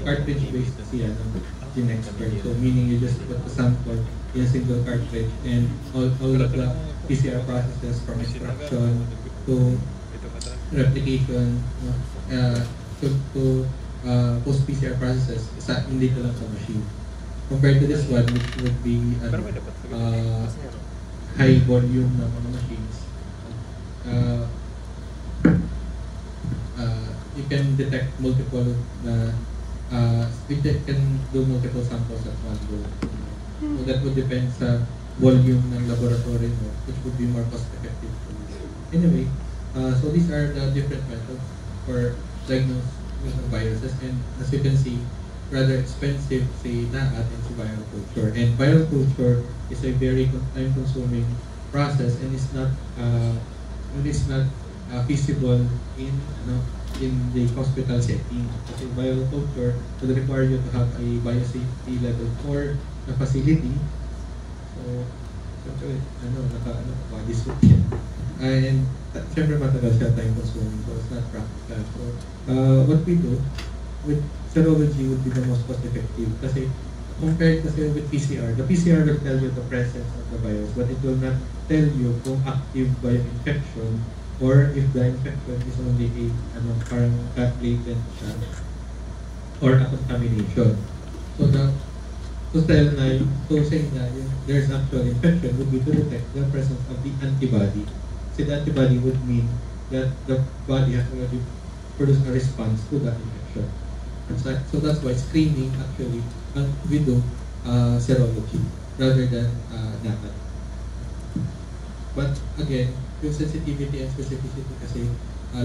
cartridge based siya ng GeneXpert. So meaning you just put the sample in a single cartridge and all of the PCR processes from extraction to replication to post PCR processes hindi ka lang sa machine. Compared to this one, which would be high volume na mga machines, you can detect multiple you can do multiple samples at one go. So that would depend sa volume ng laboratory mo, which would be more cost effective. Anyway, so these are the different methods for diagnosing viruses, and as you can see, rather expensive say NAAT and si viral culture. And viral culture is a very time-consuming process and is not feasible in the hospital setting. Kasi viral culture would require you to have a biosafety level 4 na facility. So, body suit yan. And syempre matagal siya time-consuming, so it's not practical. So, what we do with serology would be the most cost-effective kasi compared kasi with PCR, the PCR will tell you the presence of the virus, but it will not tell you kung active ba yung infection or if the infection is only a parang latent siya or a contamination. So saying na there's actual infection would be to detect the presence of the antibody. So the antibody would mean that the body has already produced a response to that infection. So that's why screening actually we do serology rather than NAAT. But again, yung sensitivity and specificity kasi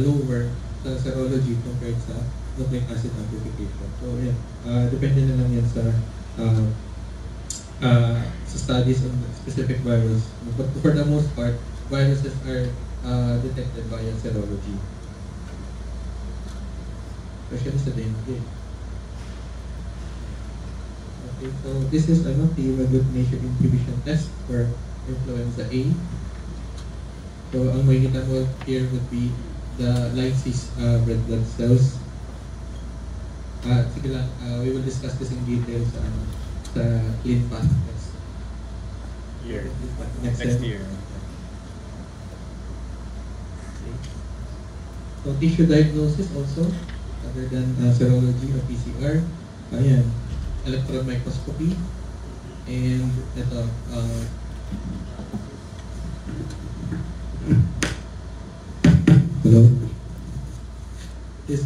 lower sa serology compared sa nucleic acid amplification. So yeah, depende na lang yan sa studies on specific virus. But for the most part, viruses are detected via serology. Especially sa dengue. Okay, so this is the recognition inhibition test for influenza A. So ang makikita mo here would be the lysis red blood cells. Sige lang, we will discuss this in detail sa ClinPath test. Next year. Okay. So tissue diagnosis also, other than serology or PCR, ayan, electron microscopy, and ito, hello, this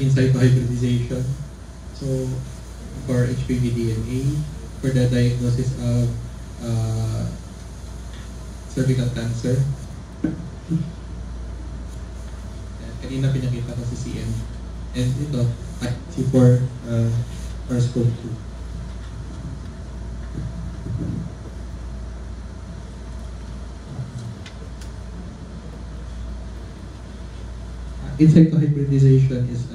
in situ hybridization. So for HPV DNA, for the diagnosis of cervical cancer. Kanina pinakita ko si CM. And ito, C4 SARS-CoV-2. In situ hybridization is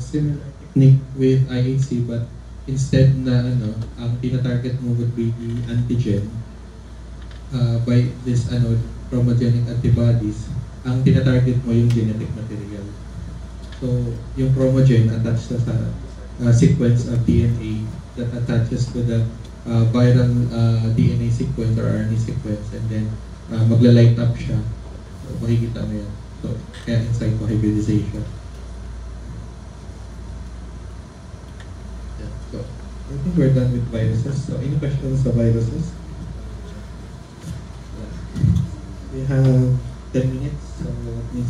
similar technique with IHC, but instead na ang tina-target mo would be the antigen by this chromogenic antibodies. Ang tina-target mo yung genetic material. So yung chromogen attached sa sequence of DNA that attaches to the viral DNA sequence or RNA sequence, and then magla-light up siya. So makikita mo yan. So kaya in situ hybridization. So I think we're done with viruses. So any questions sa viruses? We have 10 minutes, so that means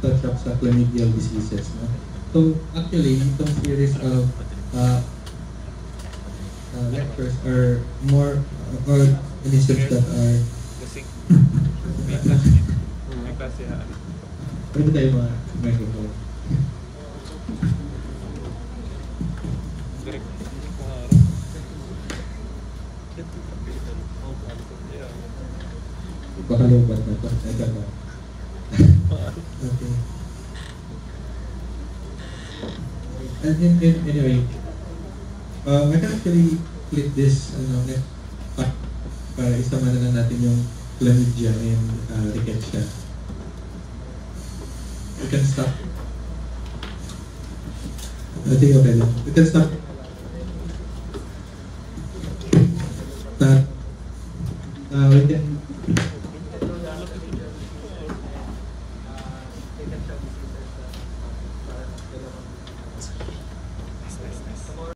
touch up sa chlamydial diseases. No? So actually, itong series of lectures are more organisms that are pwede tayo mga microphone. Baka lobat na ito. Okay. And anyway, I can actually click this para isama na lang natin yung chlamydia and rickettsia. We can stop. I think okay lang. We can stop. We can